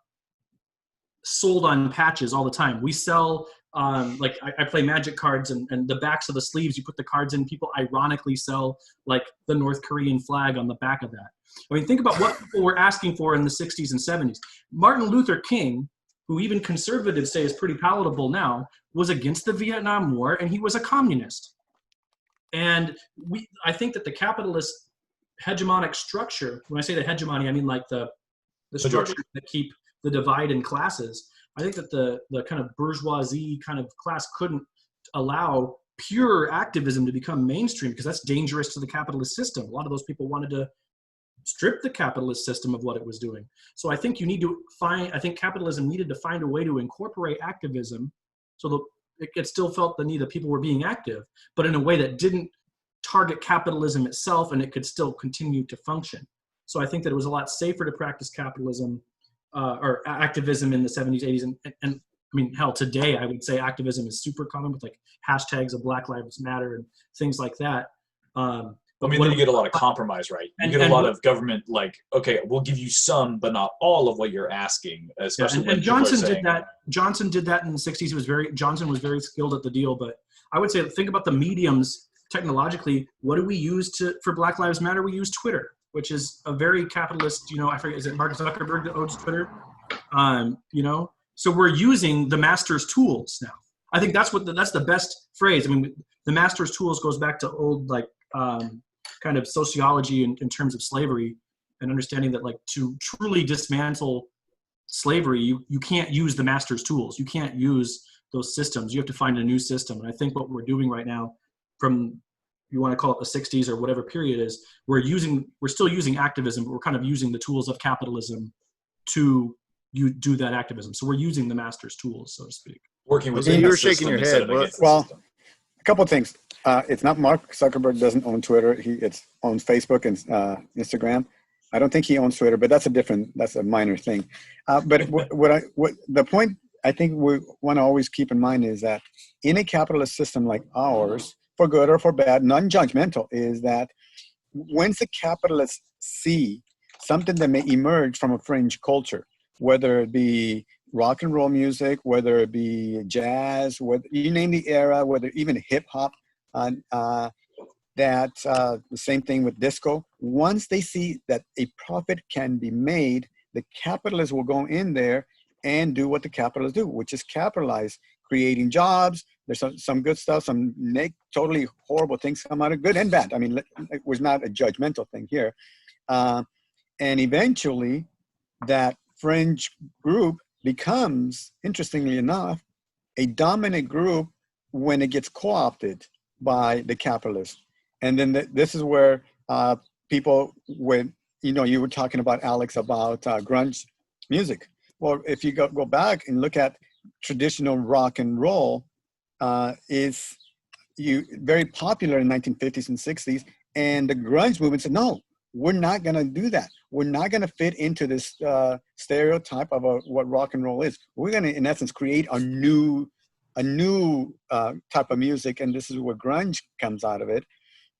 sold on patches all the time. We sell, like I play Magic cards, and the backs of the sleeves, you put the cards in, people ironically sell like the North Korean flag on the back of that. I mean, think about what people were asking for in the 60s and 70s. Martin Luther King, who even conservatives say is pretty palatable now, was against the Vietnam War, and he was a communist. And I think that the capitalist hegemonic structure, when I say the hegemony, I mean like the structure that keep the divide in classes. I think that the kind of bourgeoisie kind of class couldn't allow pure activism to become mainstream, because that's dangerous to the capitalist system. A lot of those people wanted to strip the capitalist system of what it was doing. So I think I think capitalism needed to find a way to incorporate activism so that it still felt the need that people were being active, but in a way that didn't target capitalism itself, and it could still continue to function. So I think that it was a lot safer to practice capitalism or activism in the 70s, 80s, and I mean, hell, today I would say activism is super common with like hashtags of Black Lives Matter and things like that. I mean, then you get a lot of compromise, right? You get a lot of government, like, okay, we'll give you some, but not all of what you're asking, especially when Johnson did that. Johnson did that in the 60s. Johnson was very skilled at the deal. But I would say, think about the mediums technologically. What do we use for Black Lives Matter? We use Twitter, which is a very capitalist, I forget, is it Mark Zuckerberg that owns Twitter? So we're using the master's tools now. I think that's the best phrase. I mean, the master's tools goes back to old, like, kind of sociology in terms of slavery, and understanding that, like, to truly dismantle slavery, you can't use the master's tools. You can't use those systems. You have to find a new system. And I think what we're doing right now, from, you want to call it the 60s or whatever period is, we're still using activism, but we're kind of using the tools of capitalism to do that activism. So we're using the master's tools, so to speak. Working with you were shaking your head. Well, a couple of things. It's not Mark Zuckerberg doesn't own Twitter. He owns Facebook and Instagram. I don't think he owns Twitter, but that's a minor thing. But the point I think we want to always keep in mind is that in a capitalist system like ours, for good or for bad, non-judgmental, is that once the capitalists see something that may emerge from a fringe culture, whether it be rock and roll music, whether it be jazz, whether you name the era, whether even hip hop, the same thing with disco. Once they see that a profit can be made, the capitalists will go in there and do what the capitalists do, which is capitalize, creating jobs. There's some good stuff, some totally horrible things come out of good and bad. I mean, it was not a judgmental thing here. And eventually that fringe group becomes, interestingly enough, a dominant group when it gets co-opted by the capitalists. And then this is where people, when, you were talking about, Alex, about grunge music. Well, if you go back and look at traditional rock and roll, is very popular in 1950s and 60s. And the grunge movement said, no, we're not going to do that. We're not going to fit into this stereotype of what rock and roll is. We're going to, in essence, create a new type of music, and this is where grunge comes out of it.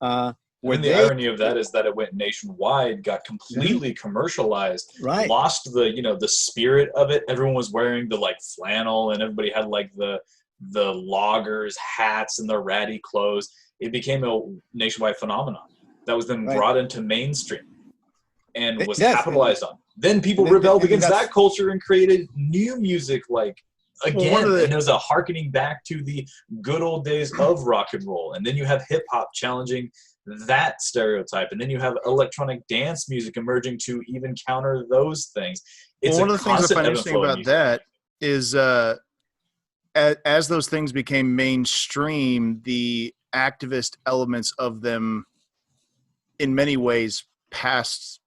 And the irony of that is that it went nationwide, got completely commercialized, right, lost the spirit of it. Everyone was wearing the like flannel, and everybody had like the loggers hats and the ratty clothes. It became a nationwide phenomenon that was then brought into mainstream and was capitalized on. Then people rebelled against that culture and created new music like again, and it was a harkening back to the good old days of rock and roll. And then you have hip hop challenging that stereotype, and then you have electronic dance music emerging to even counter those things. It's one of the things I find interesting about that is as those things became mainstream, the activist elements of them in many ways passed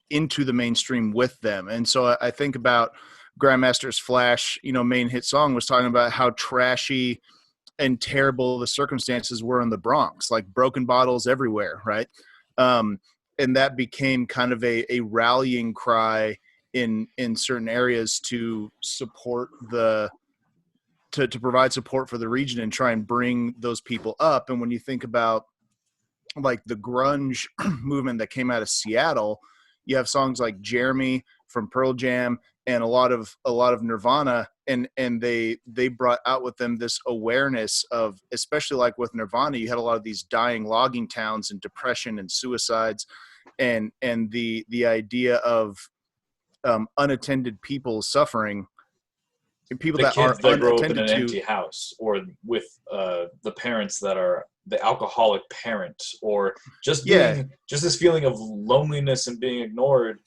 into the mainstream with them. And so I think about Grandmaster's Flash, main hit song was talking about how trashy and terrible the circumstances were in the Bronx, like broken bottles everywhere, right? And that became kind of a rallying cry in certain areas to support to provide support for the region and try and bring those people up. And when you think about like the grunge movement that came out of Seattle, you have songs like Jeremy from Pearl Jam and a lot of Nirvana, and they brought out with them this awareness of, especially like with Nirvana, you had a lot of these dying logging towns and depression and suicides, and the idea of unattended people suffering, and people that are that grow up in unattended an to empty house, or with the parents that are the alcoholic parent, or just this feeling of loneliness and being ignored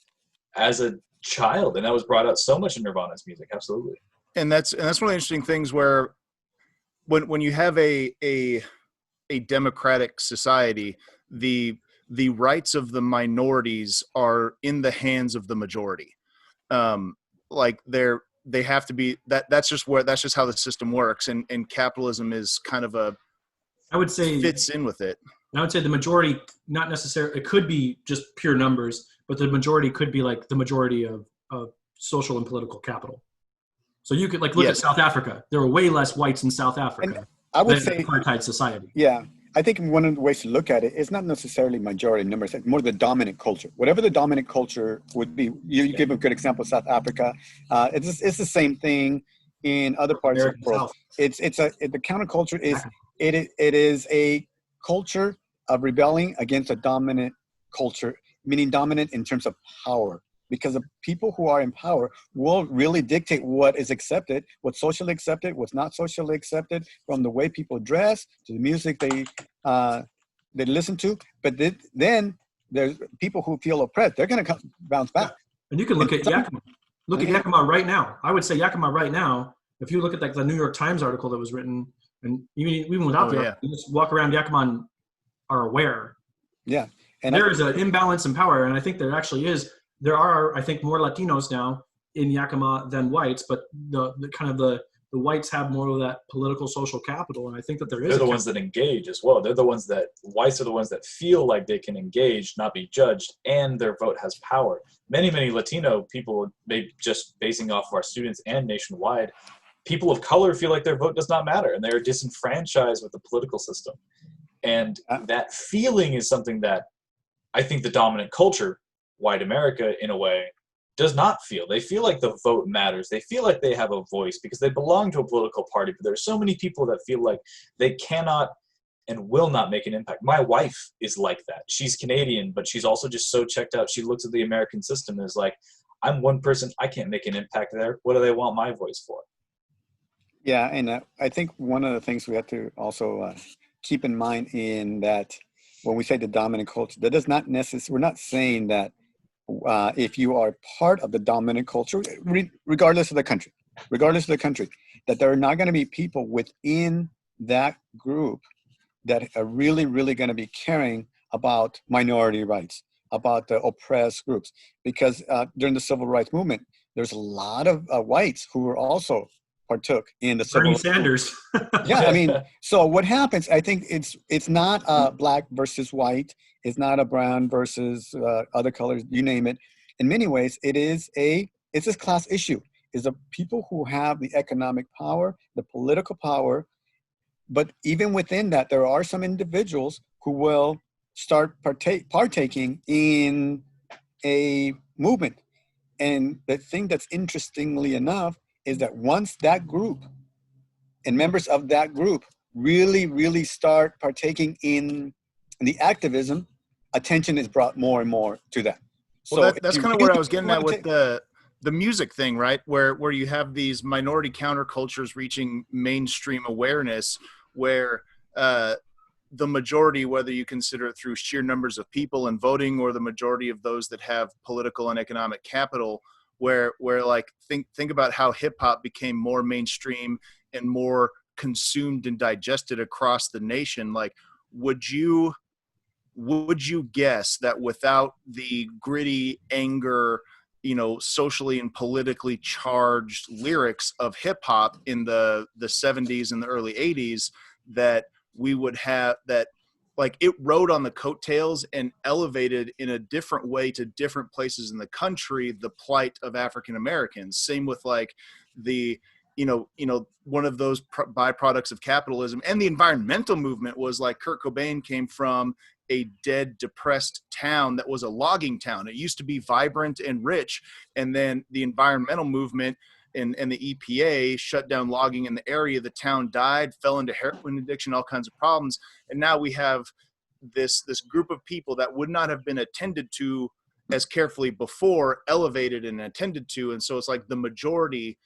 as a child. And that was brought out so much in Nirvana's music. Absolutely. And that's one of the interesting things where when you have a democratic society, the rights of the minorities are in the hands of the majority. Like they have to be that's just how the system works, and capitalism is kind of I would say fits in with it. I would say the majority, not necessarily, it could be just pure numbers, but the majority could be like the majority of social and political capital. So you could look at South Africa. There are way less whites in South Africa and I would say apartheid society. Yeah. I think one of the ways to look at it is not necessarily majority numbers, it's more the dominant culture. Whatever the dominant culture would be, you give a good example, South Africa. It's the same thing in other parts of the world. The counterculture is it is a culture of rebelling against a dominant culture, meaning dominant in terms of power. Because the people who are in power will really dictate what is accepted, what's socially accepted, what's not socially accepted, from the way people dress to the music they listen to. But then there's people who feel oppressed. They're going to bounce back. And you can look at Yakima. Look at Yakima right now. I would say Yakima right now, if you look at like the New York Times article that was written, and even without you just walk around Yakima and are aware. Yeah. And there is an imbalance in power, and I think there actually is. There are, I think, more Latinos now in Yakima than whites, but the whites have more of that political social capital, and I think that there is. They're the ones that engage as well. They're the ones that whites are the ones that feel like they can engage, not be judged, and their vote has power. Many Latino people, maybe just basing off of our students and nationwide, people of color feel like their vote does not matter, and they're disenfranchised with the political system. And that feeling is something that I think the dominant culture, white America, in a way, does not feel. They feel like the vote matters. They feel like they have a voice because they belong to a political party. But there are so many people that feel like they cannot and will not make an impact. My wife is like that. She's Canadian, but she's also just so checked out. She looks at the American system and is like, I'm one person. I can't make an impact there. What do they want my voice for? Yeah, and I think one of the things we have to also keep in mind in that when we say the dominant culture, that does not necessarily, we're not saying that if you are part of the dominant culture, regardless of the country, that there are not going to be people within that group that are really, really going to be caring about minority rights, about the oppressed groups. Because during the civil rights movement, there's a lot of whites who were also partook in the civil Bernie rights movement. Sanders. Yeah, I mean, so what happens? I think it's not black versus white. It's not a brown versus other colors. You name it. In many ways, it's a class issue. Is the people who have the economic power, the political power, but even within that, there are some individuals who will start partaking in a movement. And the thing that's interestingly enough is that once that group and members of that group really, really start partaking in the activism, attention is brought more and more to that. Well, So that's kind of what I was getting at with the music thing, right? Where you have these minority countercultures reaching mainstream awareness, where the majority, whether you consider it through sheer numbers of people and voting, or the majority of those that have political and economic capital, where like think about how hip hop became more mainstream and more consumed and digested across the nation. Like, would you guess that without the gritty anger, socially and politically charged lyrics of hip hop in the 70s and the early 80s, that we would have that, like, it rode on the coattails and elevated in a different way to different places in the country the plight of African Americans? Same with like the one of those byproducts of capitalism and the environmental movement was like Kurt Cobain came from a dead, depressed town that was a logging town. It used to be vibrant and rich, and then the environmental movement and the EPA shut down logging in the area. The town died, fell into heroin addiction, all kinds of problems, and now we have this group of people that would not have been attended to as carefully before, elevated and attended to. And so it's like the majority,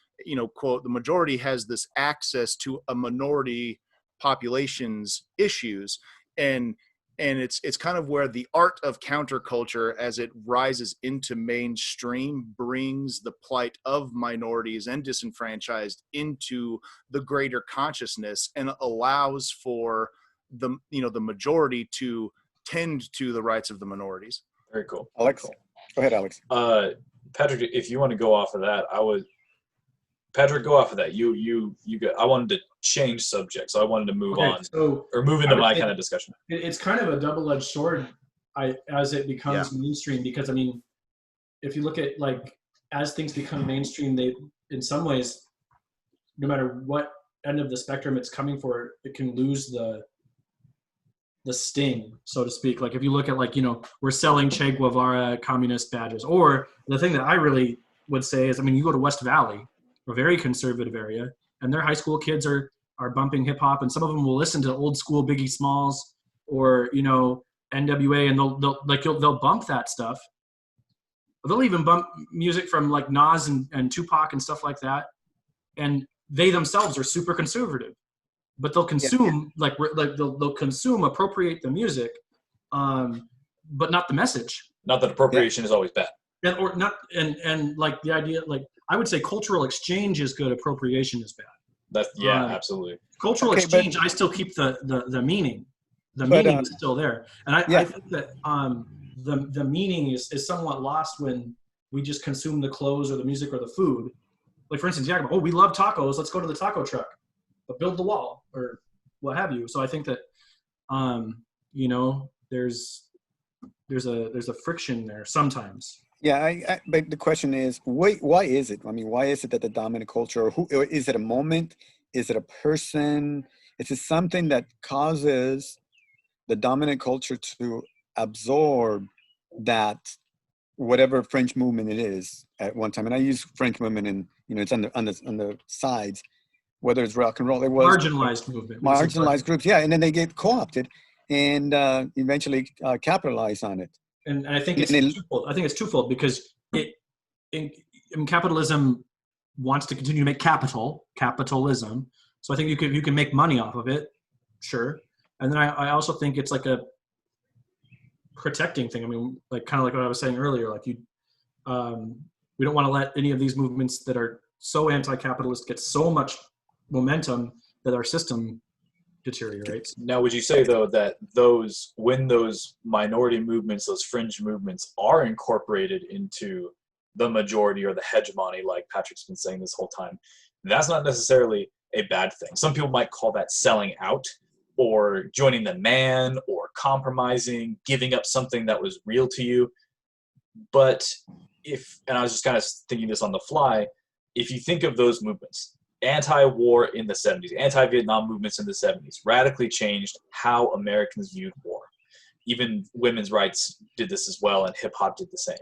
quote, the majority has this access to a minority population's issues. And it's kind of where the art of counterculture, as it rises into mainstream, brings the plight of minorities and disenfranchised into the greater consciousness, and allows for the majority to tend to the rights of the minorities. Very cool. Alex, go ahead, Alex. Patrick, if you want to go off of that, Patrick, go off of that. You I wanted to change subjects, so I wanted to move on, or move into my kind of discussion. It's kind of a double-edged sword as it becomes mainstream, because I mean, if you look at like as things become mainstream, they in some ways, no matter what end of the spectrum it's coming for, it can lose the sting, so to speak. Like if you look at like, we're selling Che Guevara communist badges, or the thing that I really would say is, I mean, you go to West Valley, a very conservative area, and their high school kids are bumping hip hop, and some of them will listen to old school Biggie Smalls or NWA, and they'll bump that stuff. They'll even bump music from like Nas and Tupac and stuff like that, and they themselves are super conservative, but they'll consume they'll consume, appropriate the music, but not the message. Not that appropriation is always bad. And like the idea, like I would say cultural exchange is good, appropriation is bad. Absolutely. Cultural exchange, I still keep the meaning. The meaning is still there. And I think that the meaning is somewhat lost when we just consume the clothes or the music or the food. Like for instance, we love tacos, let's go to the taco truck, but build the wall or what have you. So I think that there's a friction there sometimes. Yeah, but the question is, why is it? I mean, why is it that the dominant culture, or is it a moment? Is it a person? Is it something that causes the dominant culture to absorb that whatever French movement it is at one time? And I use French movement, and it's on the sides, whether it's rock and roll, it was marginalized movement, marginalized groups, yeah, and then they get co-opted and eventually capitalize on it. And I think it's twofold. I think it's twofold because in capitalism wants to continue to make capitalism. So I think you can make money off of it, sure. And then I also think it's like a protecting thing. I mean, like kind of like what I was saying earlier, like we don't want to let any of these movements that are so anti-capitalist get so much momentum that our system deteriorates. Now, would you say though that when those minority movements, those fringe movements, are incorporated into the majority or the hegemony, like Patrick's been saying this whole time, that's not necessarily a bad thing. Some people might call that selling out, or joining the man, or compromising, giving up something that was real to you. But and I was just kind of thinking this on the fly, if you think of those movements, anti-war in the 70s, anti-Vietnam movements in the 70s, radically changed how Americans viewed war. Even women's rights did this as well, and hip-hop did the same.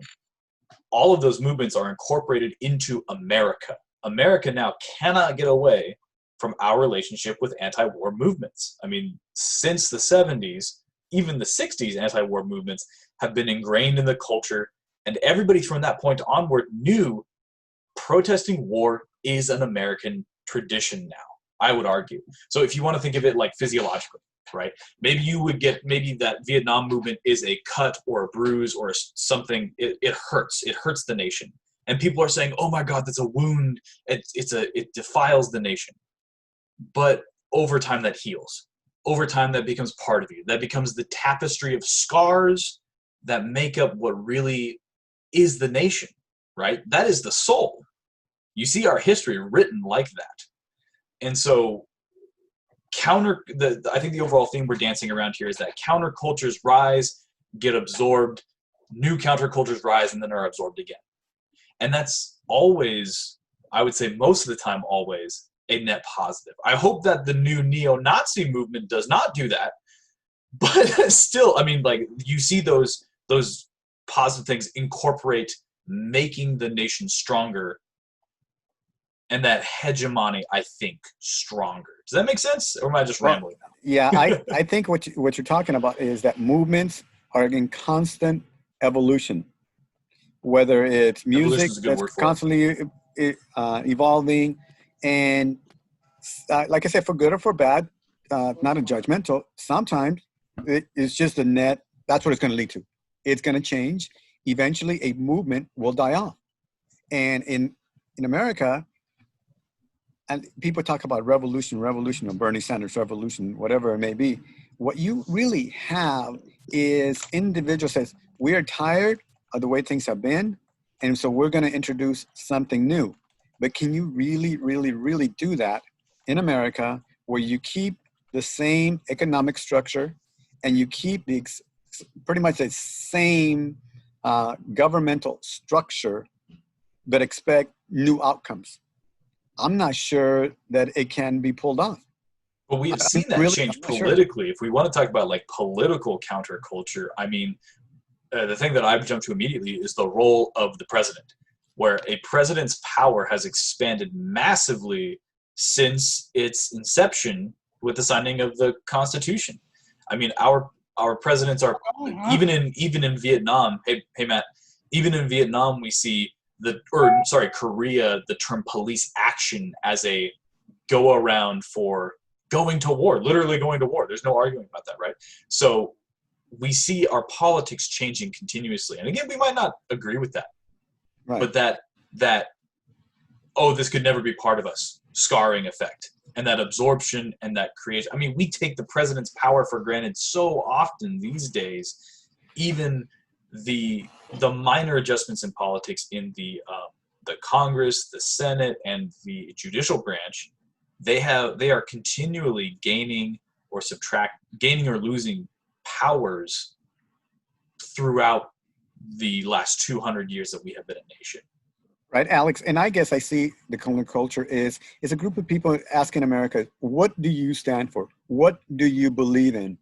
All of those movements are incorporated into America. America now cannot get away from our relationship with anti-war movements. I mean, since the 70s, even the 60s, anti-war movements have been ingrained in the culture, and everybody from that point onward knew protesting war is an American tradition now, I would argue. So if you want to think of it like physiologically, right? Maybe you would get, maybe that Vietnam movement is a cut or a bruise or something, it hurts the nation. And people are saying, oh my God, that's a wound, it defiles the nation. But over time that heals. Over time that becomes part of you. That becomes the tapestry of scars that make up what really is the nation, right? That is the soul. You see our history written like that. And so I think the overall theme we're dancing around here is that countercultures rise, get absorbed, new countercultures rise, and then are absorbed again. And that's always, I would say most of the time, always a net positive. I hope that the new neo-Nazi movement does not do that, but still, I mean, like, you see those positive things incorporate making the nation stronger, and that hegemony, I think, stronger. Does that make sense, or am I just rambling now? Yeah, I think what you're talking about is that movements are in constant evolution. Whether it's music that's constantly evolving, and like I said, for good or for bad, not a judgmental. Sometimes it's just a net. That's what it's going to lead to. It's going to change. Eventually, a movement will die off. And in America, and people talk about revolution, or Bernie Sanders revolution, whatever it may be. What you really have is individuals says, we are tired of the way things have been, and so we're going to introduce something new. But can you really, really, really do that in America, where you keep the same economic structure and you keep pretty much the same governmental structure, but expect new outcomes? I'm not sure that it can be pulled off. But we have seen that really change politically. Sure. If we want to talk about like political counterculture, I mean, the thing that I've jumped to immediately is the role of the president, where a president's power has expanded massively since its inception with the signing of the Constitution. I mean, our presidents are even in Vietnam. Hey Matt, even in Vietnam we see Korea, the term police action as a go around for going to war, literally going to war. There's no arguing about that, right? So we see our politics changing continuously. And again, we might not agree with that, right. But that, this could never be part of us, scarring effect, and that absorption and that creation. I mean, we take the president's power for granted so often these days. Even the minor adjustments in politics in the Congress, the Senate, and the judicial branch, they are continually gaining or losing powers throughout the last 200 years that we have been a nation. Right, Alex. And I guess I see the counterculture is a group of people asking America, what do you stand for? What do you believe in?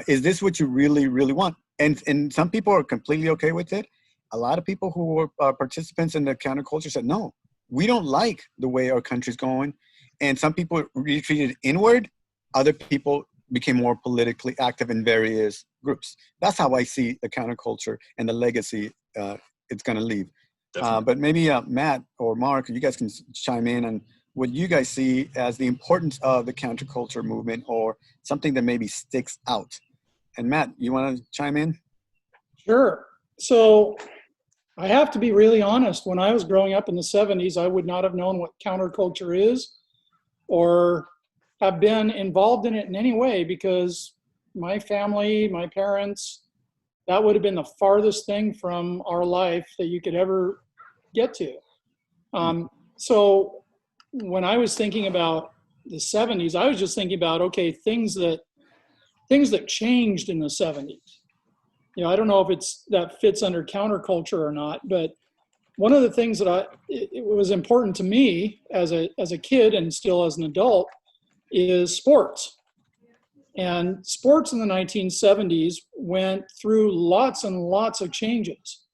Is this what you really, really want? And some people are completely okay with it. A lot of people who were participants in the counterculture said, no, we don't like the way our country's going. And some people retreated inward. Other people became more politically active in various groups. That's how I see the counterculture and the legacy it's going to leave. Definitely. But maybe Matt or Mark, you guys can chime in on what you guys see as the importance of the counterculture movement or something that maybe sticks out. And Matt, you want to chime in? Sure. So I have to be really honest. When I was growing up in the 70s, I would not have known what counterculture is or have been involved in it in any way because my family, my parents, that would have been the farthest thing from our life that you could ever get to. So when I was thinking about the 70s, I was just thinking about, okay, things that changed in the 70s. You know, I don't know if that fits under counterculture or not, but one of the things that it was important to me as a kid and still as an adult is sports. And sports in the 1970s went through lots and lots of changes.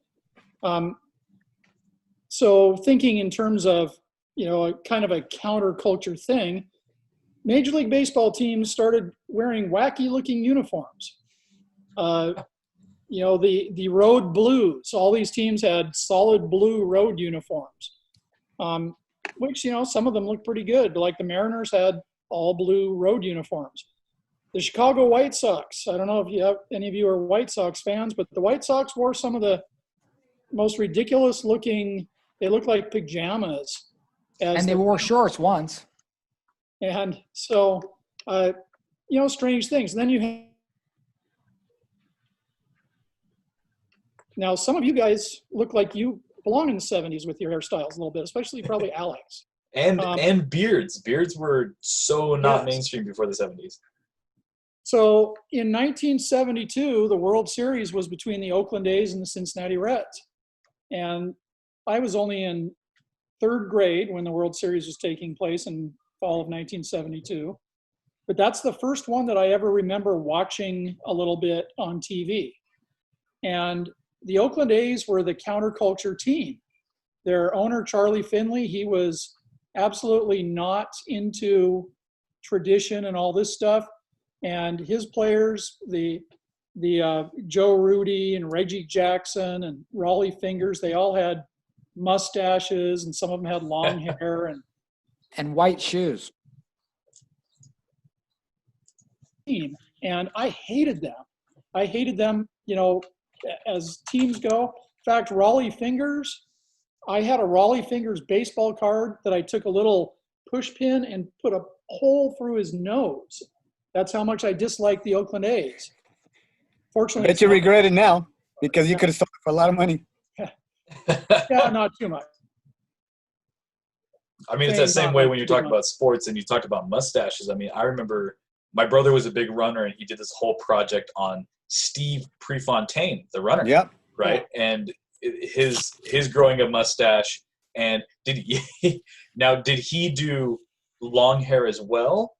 So thinking in terms of, you know, a kind of a counterculture thing, Major League Baseball teams started wearing wacky looking uniforms. You know, the road blues, all these teams had solid blue road uniforms, which, you know, some of them looked pretty good. Like the Mariners had all blue road uniforms. The Chicago White Sox, I don't know if any of you are White Sox fans, but the White Sox wore some of the most ridiculous looking, they looked like pajamas. And they wore shorts once. And so, you know, strange things. And then you have, now some of you guys look like you belong in the 70s with your hairstyles a little bit, especially probably Alex. And beards. Beards were so not Yes. mainstream before the 70s. So in 1972, the World Series was between the Oakland A's and the Cincinnati Reds. And I was only in third grade when the World Series was taking place in fall of 1972. But that's the first one that I ever remember watching a little bit on TV. And the Oakland A's were the counterculture team. Their owner, Charlie Finley, he was absolutely not into tradition and all this stuff. And his players, the Joe Rudy and Reggie Jackson and Raleigh Fingers, they all had mustaches and some of them had long hair And white shoes. And I hated them, you know, as teams go. In fact, Raleigh Fingers, I had a Raleigh Fingers baseball card that I took a little push pin and put a hole through his nose. That's how much I disliked the Oakland A's. Fortunately, I bet you regret it now because you could have sold it for a lot of money. Yeah, not too much. I mean, it's that same way when you talk about sports and you talked about mustaches. I mean, I remember my brother was a big runner and he did this whole project on Steve Prefontaine, the runner. Yep. Right. And his growing a mustache. And did he do long hair as well?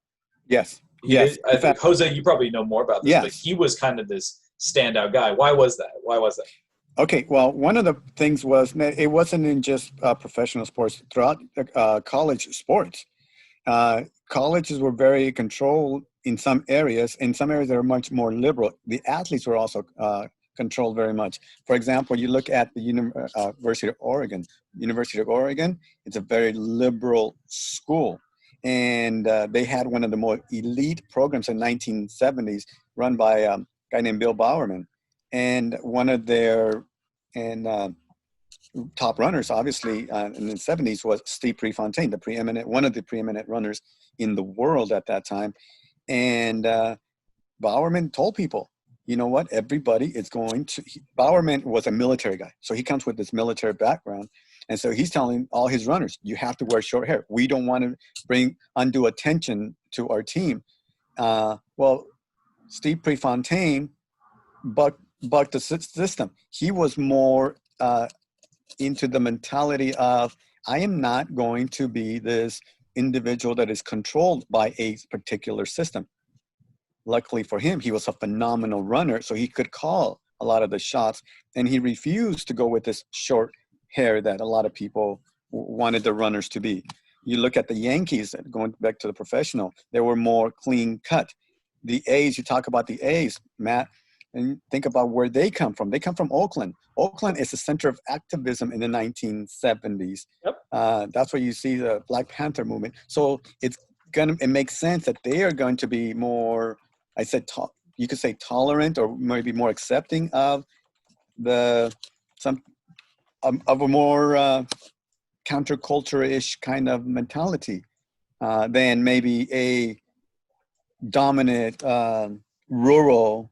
Yes. Yes. I think, Jose, you probably know more about this, yes. but he was kind of this standout guy. Why was that? Okay, well, one of the things was it wasn't in just professional sports. Throughout college sports, colleges were very controlled in some areas. In some areas, they were much more liberal. The athletes were also controlled very much. For example, you look at the University of Oregon. University of Oregon, it's a very liberal school. And they had one of the more elite programs in the 1970s run by a guy named Bill Bowerman. And one of their top runners, obviously, in the 70s was Steve Prefontaine, one of the preeminent runners in the world at that time. And Bowerman told people, you know what, everybody is going to – Bowerman was a military guy. So he comes with this military background. And so he's telling all his runners, you have to wear short hair. We don't want to bring undue attention to our team. Well, Steve Prefontaine bucked the system. He was more into the mentality of, I am not going to be this individual that is controlled by a particular system. Luckily for him, he was a phenomenal runner, so he could call a lot of the shots, and he refused to go with this short hair that a lot of people wanted the runners to be. You look at the Yankees, going back to the professional, they were more clean cut. The A's, you talk about the A's, Matt, and think about where they come from. They come from Oakland. Oakland is the center of activism in the 1970s. Yep. That's where you see the Black Panther movement. So it makes sense that they are going to be more, you could say tolerant, or maybe more accepting of of a more counterculture-ish kind of mentality than maybe a dominant rural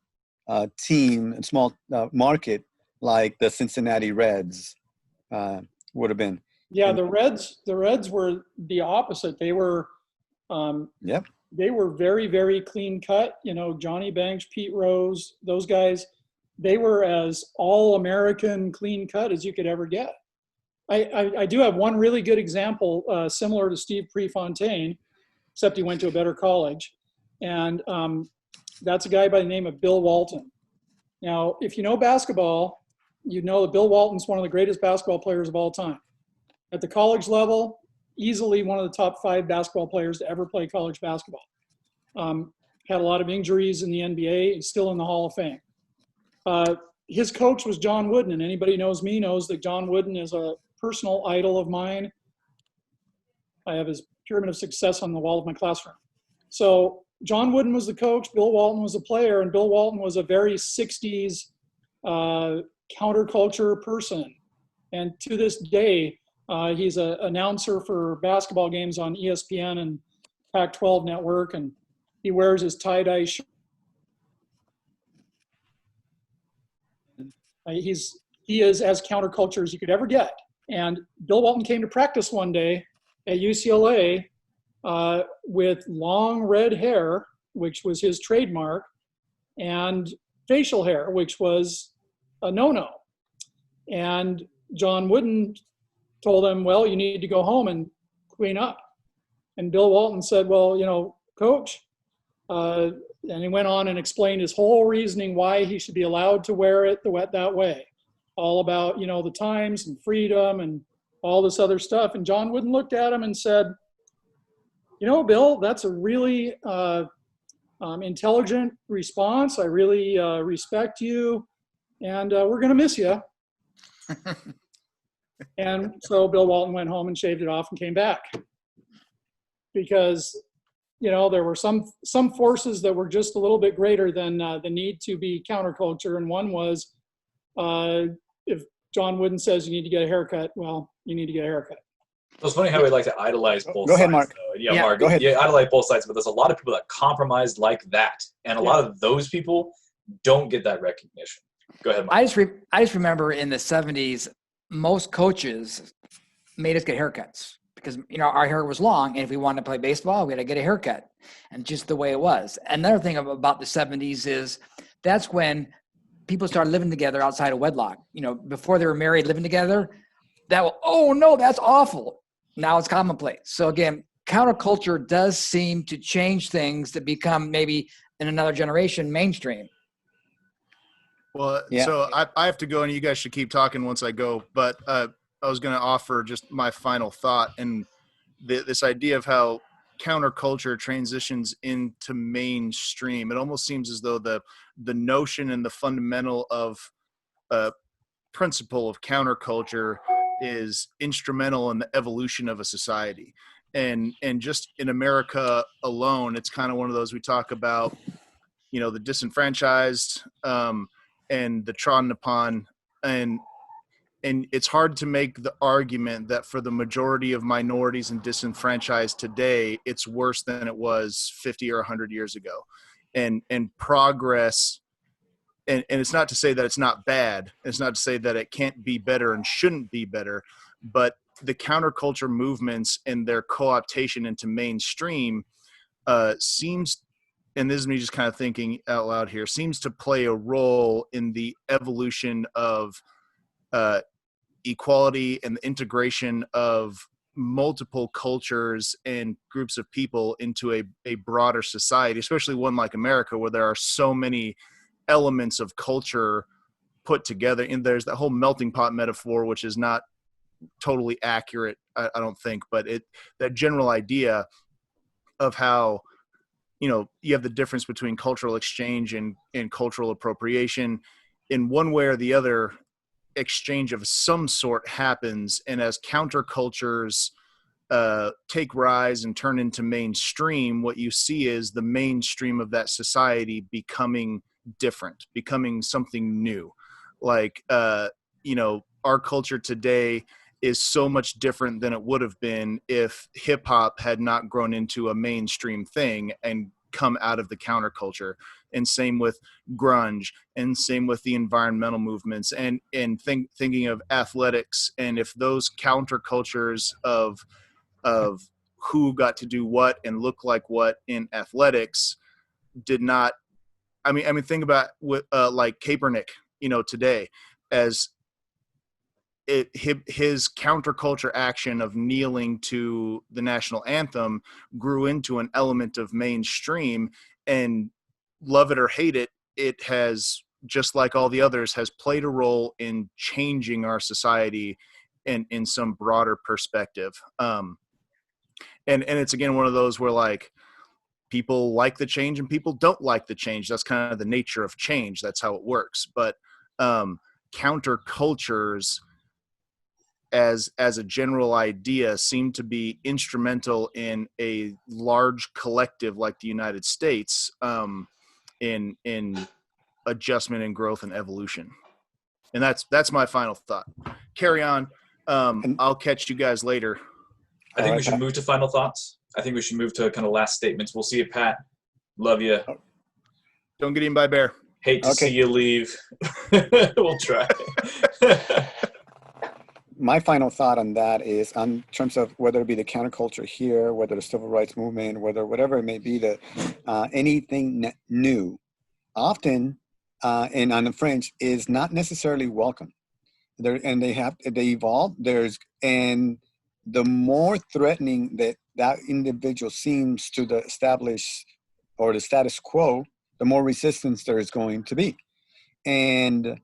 team and small market like the Cincinnati Reds would have been. Yeah, the Reds were the opposite. They were Yep. they were very, very clean cut. You know, Johnny Banks, Pete Rose, those guys, they were as all American clean cut as you could ever get. I do have one really good example, similar to Steve Prefontaine, except he went to a better college. And that's a guy by the name of Bill Walton. Now, if you know basketball, you know that Bill Walton's one of the greatest basketball players of all time. At the college level, easily one of the top 5 basketball players to ever play college basketball. Had a lot of injuries in the NBA. He's still in the Hall of Fame. His coach was John Wooden, and anybody knows me knows that John Wooden is a personal idol of mine. I have his pyramid of success on the wall of my classroom. So John Wooden was the coach, Bill Walton was the player, and Bill Walton was a very 60s counterculture person. And to this day, he's an announcer for basketball games on ESPN and Pac-12 network, and he wears his tie-dye shirt. He is as counterculture as you could ever get. And Bill Walton came to practice one day at UCLA with long red hair, which was his trademark, and facial hair, which was a no-no. And John Wooden told him, well, you need to go home and clean up. And Bill Walton said, well, you know, coach, and he went on and explained his whole reasoning why he should be allowed to wear it that way. All about, you know, the times and freedom and all this other stuff. And John Wooden looked at him and said, you know, Bill, that's a really intelligent response. I really respect you, and we're going to miss you. And so Bill Walton went home and shaved it off and came back. Because, you know, there were some forces that were just a little bit greater than the need to be counterculture. And one was, if John Wooden says you need to get a haircut, well, you need to get a haircut. So it's funny how we like to idolize both sides. Go ahead, Mark. Though. Yeah, Yeah, Mark. go ahead. Yeah, idolize both sides, but there's a lot of people that compromise like that, and a lot of those people don't get that recognition. Go ahead, Mark. I just remember in the 70s, most coaches made us get haircuts because, you know, our hair was long, and if we wanted to play baseball, we had to get a haircut, and just the way it was. Another thing about the 70s is that's when people started living together outside of wedlock. You know, before they were married, living together, oh no, that's awful. Now it's commonplace. So again, counterculture does seem to change things to become maybe in another generation mainstream. Well, Yeah. so I have to go, and you guys should keep talking once I go. But I was going to offer just my final thought, and this idea of how counterculture transitions into mainstream. It almost seems as though the notion and the fundamental of principle of counterculture is instrumental in the evolution of a society. And just in America alone, it's kind of one of those we talk about, you know, the disenfranchised and the trodden upon. And it's hard to make the argument that for the majority of minorities and disenfranchised today, it's worse than it was 50 or 100 years ago. And progress, and it's not to say that it's not bad. It's not to say that it can't be better and shouldn't be better, but the counterculture movements and their co-optation into mainstream seems, and this is me just kind of thinking out loud here, seems to play a role in the evolution of equality and the integration of multiple cultures and groups of people into a broader society, especially one like America, where there are so many elements of culture put together. And there's that whole melting pot metaphor, which is not totally accurate, I don't think, but that general idea of how you have the difference between cultural exchange and cultural appropriation. In one way or the other, exchange of some sort happens, and as countercultures take rise and turn into mainstream, what you see is the mainstream of that society becoming different, becoming something new. Like, our culture today is so much different than it would have been if hip hop had not grown into a mainstream thing and come out of the counterculture. And same with grunge, and same with the environmental movements, and thinking of athletics. And if those countercultures of who got to do what and look like what in athletics did not, think about what like Kaepernick, today, as his counterculture action of kneeling to the national anthem grew into an element of mainstream, and love it or hate it, it has, just like all the others, has played a role in changing our society in some broader perspective. And it's, again, one of those where, like, people like the change and people don't like the change. That's kind of the nature of change. That's how it works. But countercultures as a general idea seem to be instrumental in a large collective like the United States, in adjustment and growth and evolution. And that's my final thought. Carry on. I'll catch you guys later. I think we should move to final thoughts. I think we should move to kind of last statements. We'll see you, Pat. Love you. Don't get eaten by a bear. Hate to see you leave. We'll try. My final thought on that is, in terms of whether it be the counterculture here, whether the civil rights movement, whatever it may be, that anything new, often and on the fringe, is not necessarily welcome. They evolve. And the more threatening that individual seems to the established or the status quo, the more resistance there is going to be. And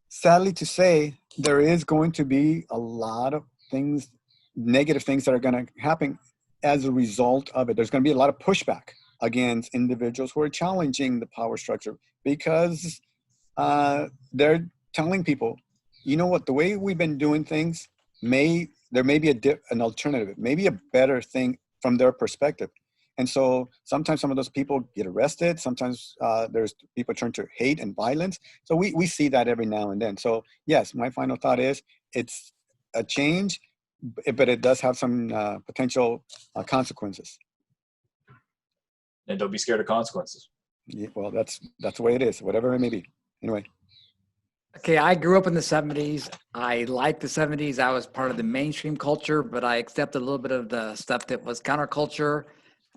sadly to say, there is going to be a lot of things, negative things that are going to happen as a result of it. There's going to be a lot of pushback against individuals who are challenging the power structure, because they're telling people, you know what, the way we've been doing things, there may be an alternative, maybe a better thing from their perspective. And so sometimes some of those people get arrested. Sometimes there's people turn to hate and violence. So we see that every now and then. So yes, my final thought is it's a change, but it does have some potential consequences. And don't be scared of consequences. Yeah, well, that's the way it is, whatever it may be. Anyway. Okay, I grew up in the 70s. I liked the 70s. I was part of the mainstream culture, but I accepted a little bit of the stuff that was counterculture.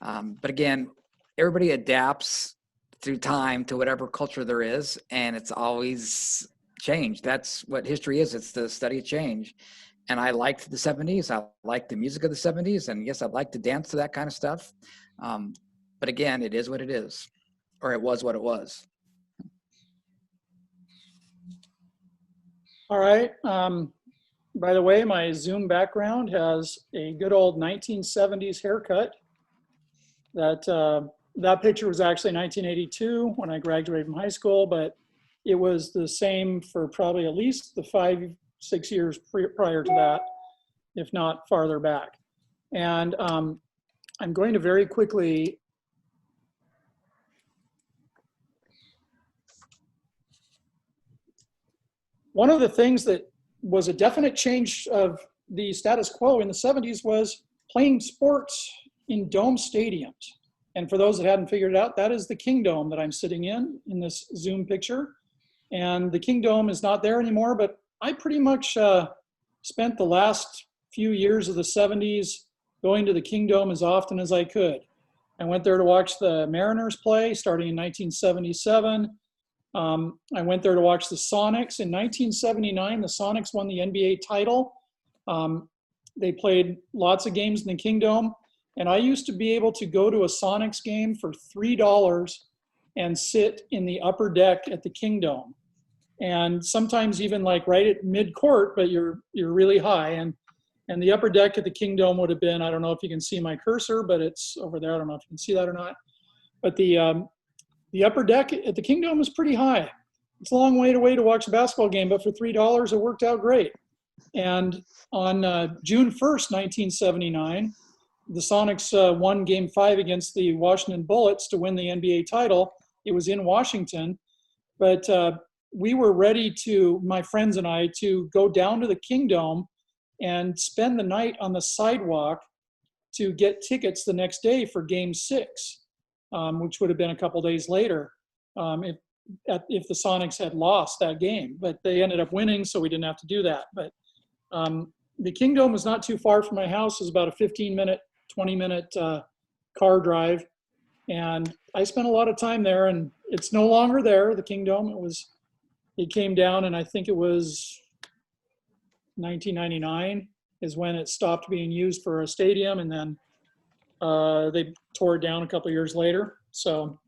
But again, everybody adapts through time to whatever culture there is, and it's always changed. That's what history is. It's the study of change. And I liked the 70s. I liked the music of the 70s. And yes, I'd like to dance to that kind of stuff. But again, it is what it is, or it was what it was. All right. By the way, my Zoom background has a good old 1970s haircut. That picture was actually 1982 when I graduated from high school, but it was the same for probably at least the 5-6 years prior to that, if not farther back. And I'm going to very quickly one of the things that was a definite change of the status quo in the 70s was playing sports in dome stadiums. And for those that hadn't figured it out, that is the Kingdome that I'm sitting in this Zoom picture. And the Kingdome is not there anymore, but I pretty much spent the last few years of the 70s going to the Kingdome as often as I could. I went there to watch the Mariners play starting in 1977. I went there to watch the Sonics. In 1979, the Sonics won the NBA title. They played lots of games in the Kingdome. And I used to be able to go to a Sonics game for $3 and sit in the upper deck at the Kingdome. And sometimes even like right at mid-court, but you're really high. And And the upper deck at the Kingdome would have been, I don't know if you can see my cursor, but it's over there. I don't know if you can see that or not. But the upper deck at the Kingdome is pretty high. It's a long way to watch a basketball game, but for $3, it worked out great. And on June 1st, 1979, the Sonics won Game 5 against the Washington Bullets to win the NBA title. It was in Washington, but we were ready to, my friends and I, to go down to the Kingdome and spend the night on the sidewalk to get tickets the next day for Game 6, which would have been a couple days later if the Sonics had lost that game. But they ended up winning, so we didn't have to do that. But the Kingdome was not too far from my house. It was about a 15-minute, 20-minute car drive. And I spent a lot of time there, and it's no longer there, the Kingdome. It came down, and I think it was 1999 is when it stopped being used for a stadium, and then they tore it down a couple of years later. So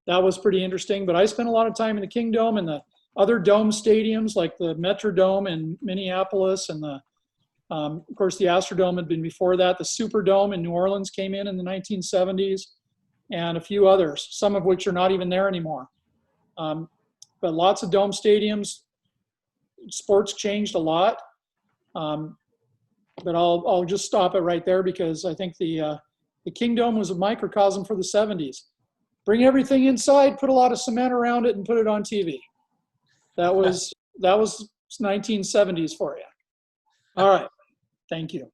that was pretty interesting. But I spent a lot of time in the Kingdome and the other dome stadiums like the Metrodome in Minneapolis, and of course the Astrodome had been before that. The Superdome in New Orleans came in the 1970s, and a few others, some of which are not even there anymore. But lots of dome stadiums. Sports changed a lot. But I'll just stop it right there, because I think the Kingdome was a microcosm for the 70s. Bring everything inside, put a lot of cement around it, and put it on TV. That was 1970s for you. All right, thank you.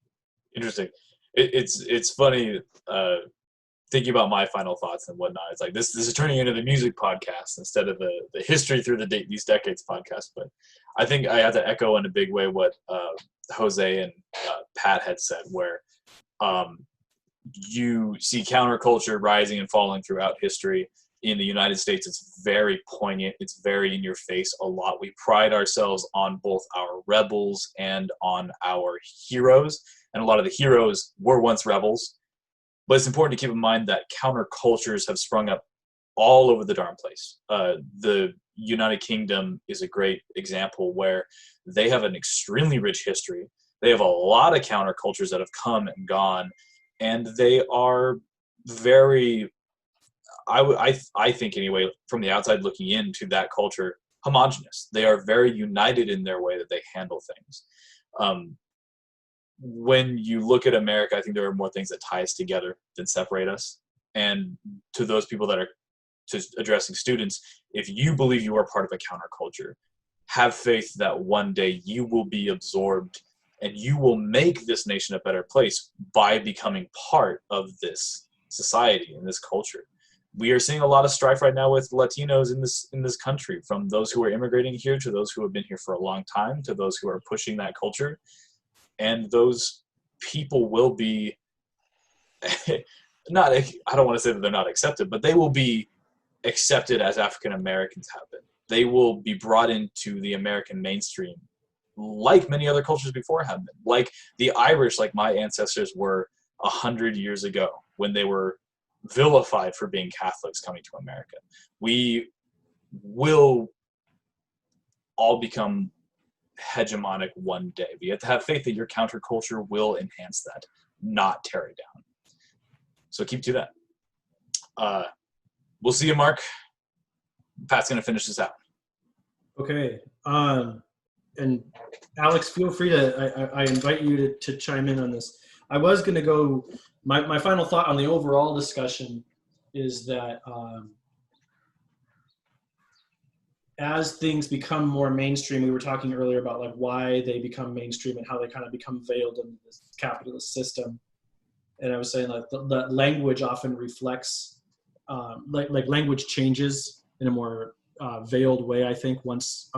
Interesting. It's funny thinking about my final thoughts and whatnot. It's like this is turning into the music podcast instead of the history through these decades podcast. But I think I have to echo in a big way what Jose and Pat had said, where you see counterculture rising and falling throughout history. In the United States, it's very poignant. It's very in your face a lot. We pride ourselves on both our rebels and on our heroes. And a lot of the heroes were once rebels. But it's important to keep in mind that countercultures have sprung up all over the darn place. The United Kingdom is a great example where they have an extremely rich history. They have a lot of countercultures that have come and gone, and they are very, I think anyway, from the outside looking into that culture, homogenous. They are very united in their way that they handle things. When you look at America, I think there are more things that tie us together than separate us. And to those people that are just addressing students, if you believe you are part of a counterculture, have faith that one day you will be absorbed and you will make this nation a better place by becoming part of this society and this culture. We are seeing a lot of strife right now with Latinos in this country, from those who are immigrating here to those who have been here for a long time to those who are pushing that culture. And those people will be I don't want to say that they're not accepted, but they will be accepted as African Americans have been. They will be brought into the American mainstream like many other cultures before have been. Like the Irish, like my ancestors were 100 years ago when they were vilified for being Catholics coming to America. We will all become hegemonic one day. We have to have faith that your counterculture will enhance that, not tear it down. So keep to that. We'll see you, Mark. Pat's going to finish this out. Okay. And Alex, feel free to, I invite you to chime in on this. I was going to go, my final thought on the overall discussion is that as things become more mainstream, we were talking earlier about like why they become mainstream and how they kind of become veiled in this capitalist system. And I was saying like the language often reflects, like language changes in a more veiled way, I think, once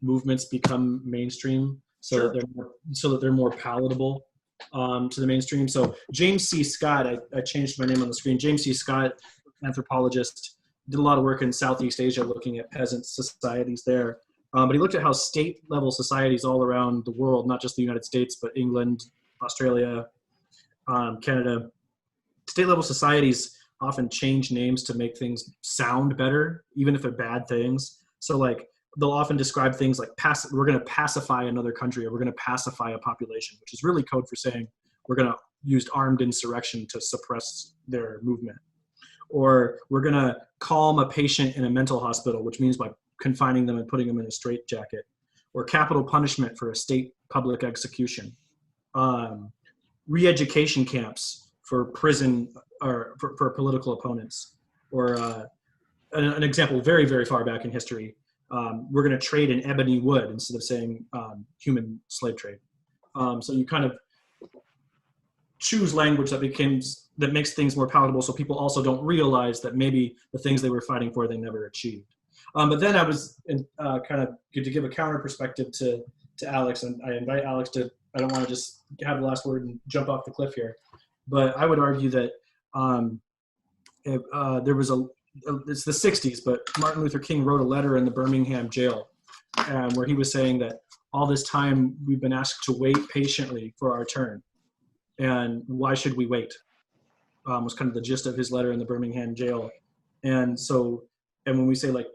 movements become mainstream, so that they're more palatable to the mainstream. So James C. Scott, I changed my name on the screen. James C. Scott, anthropologist, did a lot of work in Southeast Asia looking at peasant societies there. But he looked at how state-level societies all around the world, not just the United States, but England, Australia, Canada, state-level societies often change names to make things sound better, even if they're bad things. So like they'll often describe things like we're going to pacify another country, or we're going to pacify a population, which is really code for saying we're going to use armed insurrection to suppress their movement. Or we're going to calm a patient in a mental hospital, which means by confining them and putting them in a straitjacket. Or capital punishment for a state public execution. Re-education camps for prison or for political opponents. Or an example very, very far back in history, we're going to trade in ebony wood instead of saying human slave trade. So you kind of choose language that makes things more palatable, so people also don't realize that maybe the things they were fighting for they never achieved. But then I was kind of good to give a counter perspective to Alex, and I invite Alex to. I don't want to just have the last word and jump off the cliff here, but I would argue that there was it's the 60s, but Martin Luther King wrote a letter in the Birmingham jail where he was saying that all this time we've been asked to wait patiently for our turn. And why should we wait? Was kind of the gist of his letter in the Birmingham jail. And so, and when we say like,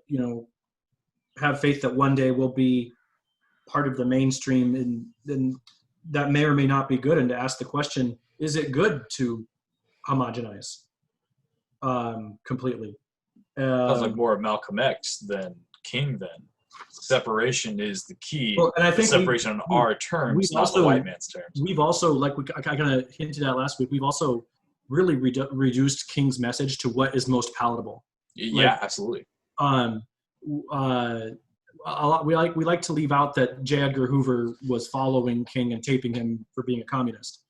have faith that one day we'll be part of the mainstream, and then that may or may not be good. And to ask the question, is it good to homogenize completely? Sounds like more of Malcolm X than King then. Separation is the key. Well, and I think separation on our terms, not the white man's terms. We've also, like I kind of hinted at last week, we've also really reduced King's message to what is most palatable. Yeah, absolutely. A lot, we like to leave out that J. Edgar Hoover was following King and taping him for being a communist.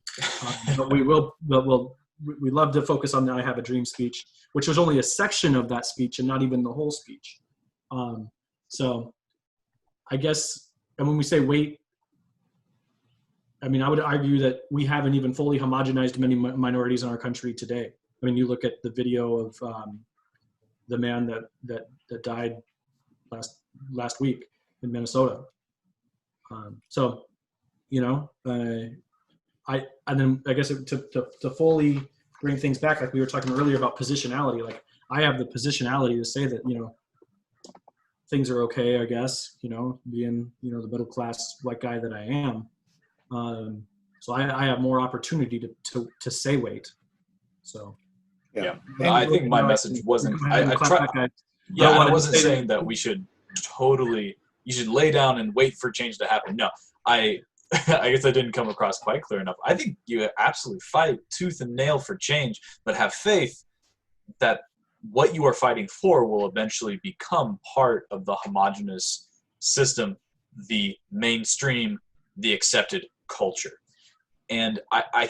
But we love to focus on the "I Have a Dream" speech, which was only a section of that speech and not even the whole speech. So I guess, and when we say wait, I mean, I would argue that we haven't even fully homogenized many minorities in our country today. I mean, you look at the video of the man that died last week in Minnesota. So, and then I guess to fully bring things back, like we were talking earlier about positionality, like I have the positionality to say that, things are okay, I guess, being, the middle class white guy that I am. So I have more opportunity to say wait. So. Yeah. I think my message wasn't, I wasn't saying that we should you should lay down and wait for change to happen. No, I guess I didn't come across quite clear enough. I think you absolutely fight tooth and nail for change, but have faith that what you are fighting for will eventually become part of the homogenous system, the mainstream, the accepted culture. And I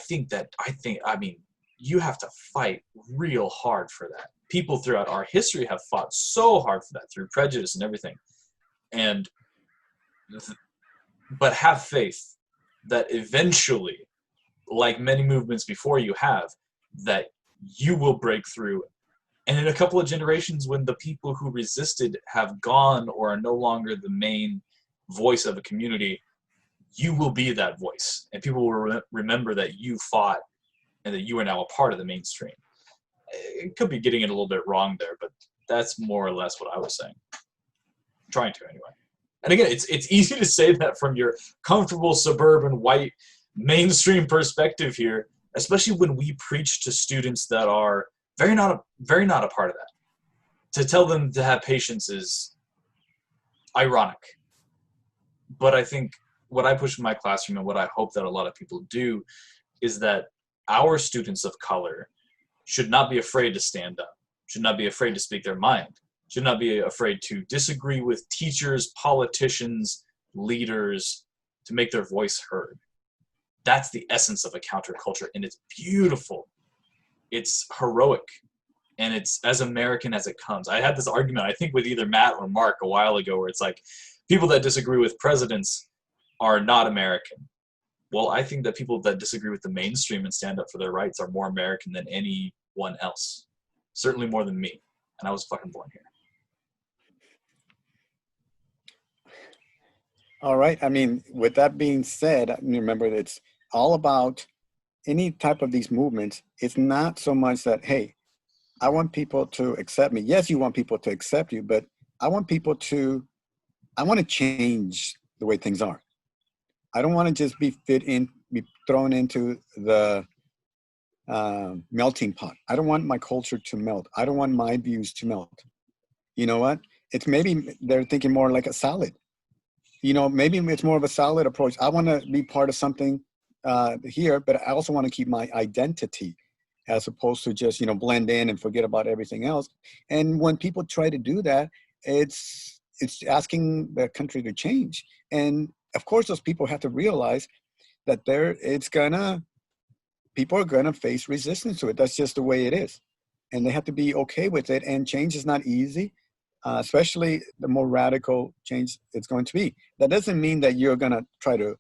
mean, you have to fight real hard for that. People throughout our history have fought so hard for that through prejudice and everything. But have faith that eventually, like many movements before you have, that you will break through. And in a couple of generations, when the people who resisted have gone or are no longer the main voice of a community, you will be that voice. And people will remember that you fought and that you are now a part of the mainstream. It could be getting it a little bit wrong there, but that's more or less what I was saying. I'm trying to, anyway. And again, it's easy to say that from your comfortable suburban white mainstream perspective here, especially when we preach to students that are very not a part of that. To tell them to have patience is ironic. But I think what I push in my classroom and what I hope that a lot of people do is that our students of color should not be afraid to stand up, should not be afraid to speak their mind, should not be afraid to disagree with teachers, politicians, leaders, to make their voice heard. That's the essence of a counterculture, and it's beautiful. It's heroic, and it's as American as it comes. I had this argument, I think, with either Matt or Mark a while ago, where it's like, people that disagree with presidents are not American. Well, I think that people that disagree with the mainstream and stand up for their rights are more American than anyone else. Certainly more than me. And I was fucking born here. All right. I mean, with that being said, remember it's all about any type of these movements. It's not so much that, hey, I want people to accept me. Yes, you want people to accept you, but I want people to I want to change the way things are. I don't want to just be thrown into the melting pot. I don't want my culture to melt. I don't want my views to melt. You know what? It's maybe they're thinking more like a salad. You know, maybe it's more of a salad approach. I want to be part of something here, but I also want to keep my identity as opposed to just, you know, blend in and forget about everything else. And when people try to do that, it's asking the country to change. And of course, those people have to realize that people are gonna face resistance to it. That's just the way it is. And they have to be okay with it. And change is not easy, especially the more radical change it's going to be. That doesn't mean that you're gonna try to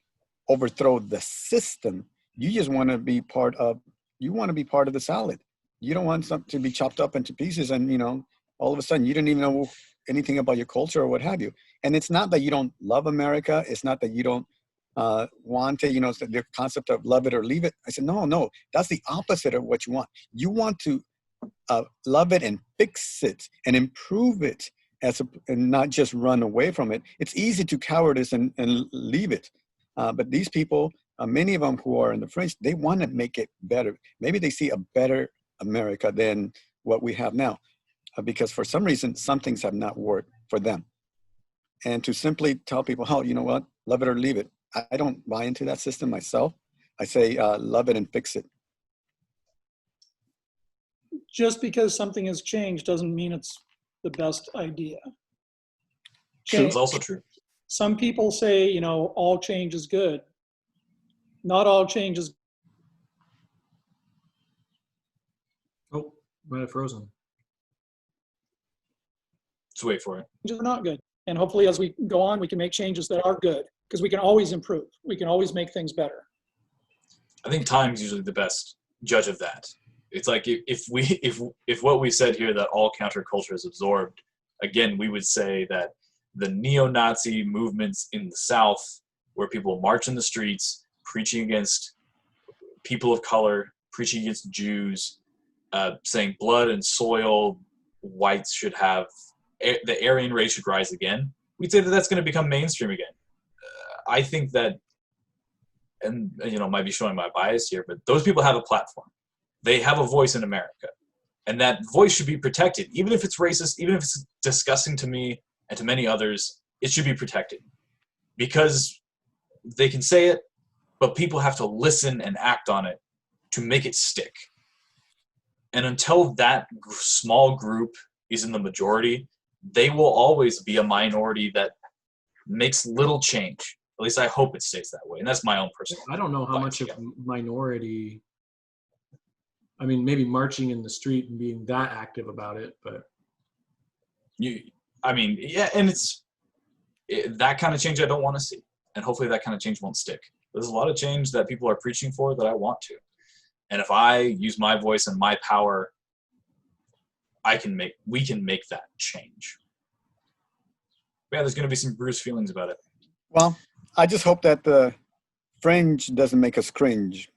overthrow the system. You just wanna be part of the salad. You don't want something to be chopped up into pieces and, you know, all of a sudden you didn't even know anything about your culture or what have you. And it's not that you don't love America. It's not that you don't want to, you know, the concept of love it or leave it. I said, no, that's the opposite of what you want. You want to love it and fix it and improve it and not just run away from it. It's easy to cowardice and leave it. But these people, many of them who are in the fringe, they want to make it better. Maybe they see a better America than what we have now, because for some reason, some things have not worked for them. And to simply tell people, oh, you know what, love it or leave it. I don't buy into that system myself. I say, love it and fix it. Just because something has changed doesn't mean it's the best idea. It's also true. Some people say, you know, all change is good. Not all change is Oh, might have frozen. Let's wait for it. not good. And hopefully as we go on, we can make changes that are good, because we can always improve. We can always make things better. I think time's usually the best judge of that. It's like if what we said here that all counterculture is absorbed, again, we would say that the neo-Nazi movements in the South, where people march in the streets, preaching against people of color, preaching against Jews, saying blood and soil, whites should have, the Aryan race should rise again. We'd say that that's going to become mainstream again. I think that, and you know, might be showing my bias here, but those people have a platform. They have a voice in America, and that voice should be protected. Even if it's racist, even if it's disgusting to me and to many others, it should be protected, because they can say it, but people have to listen and act on it to make it stick. And until that small group is in the majority, they will always be a minority that makes little change. At least I hope it stays that way. And that's my own personal. I don't know how much of minority. I mean, maybe marching in the street and being that active about it, but and that kind of change I don't want to see. And hopefully that kind of change won't stick. There's a lot of change that people are preaching for that I want to. And if I use my voice and my power, we can make that change. Yeah, there's going to be some bruised feelings about it. Well, I just hope that the fringe doesn't make us cringe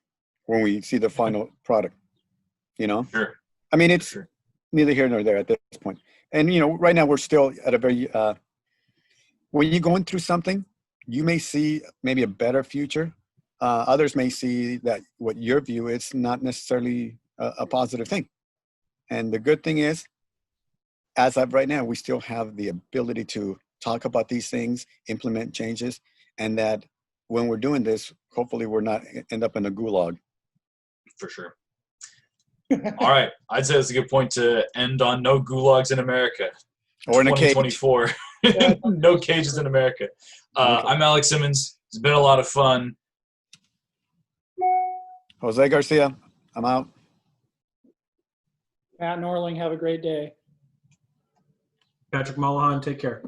when we see the final product, you know? Sure. I mean, it's neither here nor there at this point. And, you know, right now we're still at a very, when you're going through something, you may see maybe a better future. Others may see that what your view is not necessarily a positive thing. And the good thing is, as of right now, we still have the ability to talk about these things, implement changes, and that when we're doing this, hopefully we're not end up in a gulag. For sure. All right. I'd say that's a good point to end on. No gulags in America. Or in a cage. 2024. No cages in America. Okay. I'm Alex Simmons. It's been a lot of fun. Jose Garcia, I'm out. Matt Norling, have a great day. Patrick Mullahan, take care.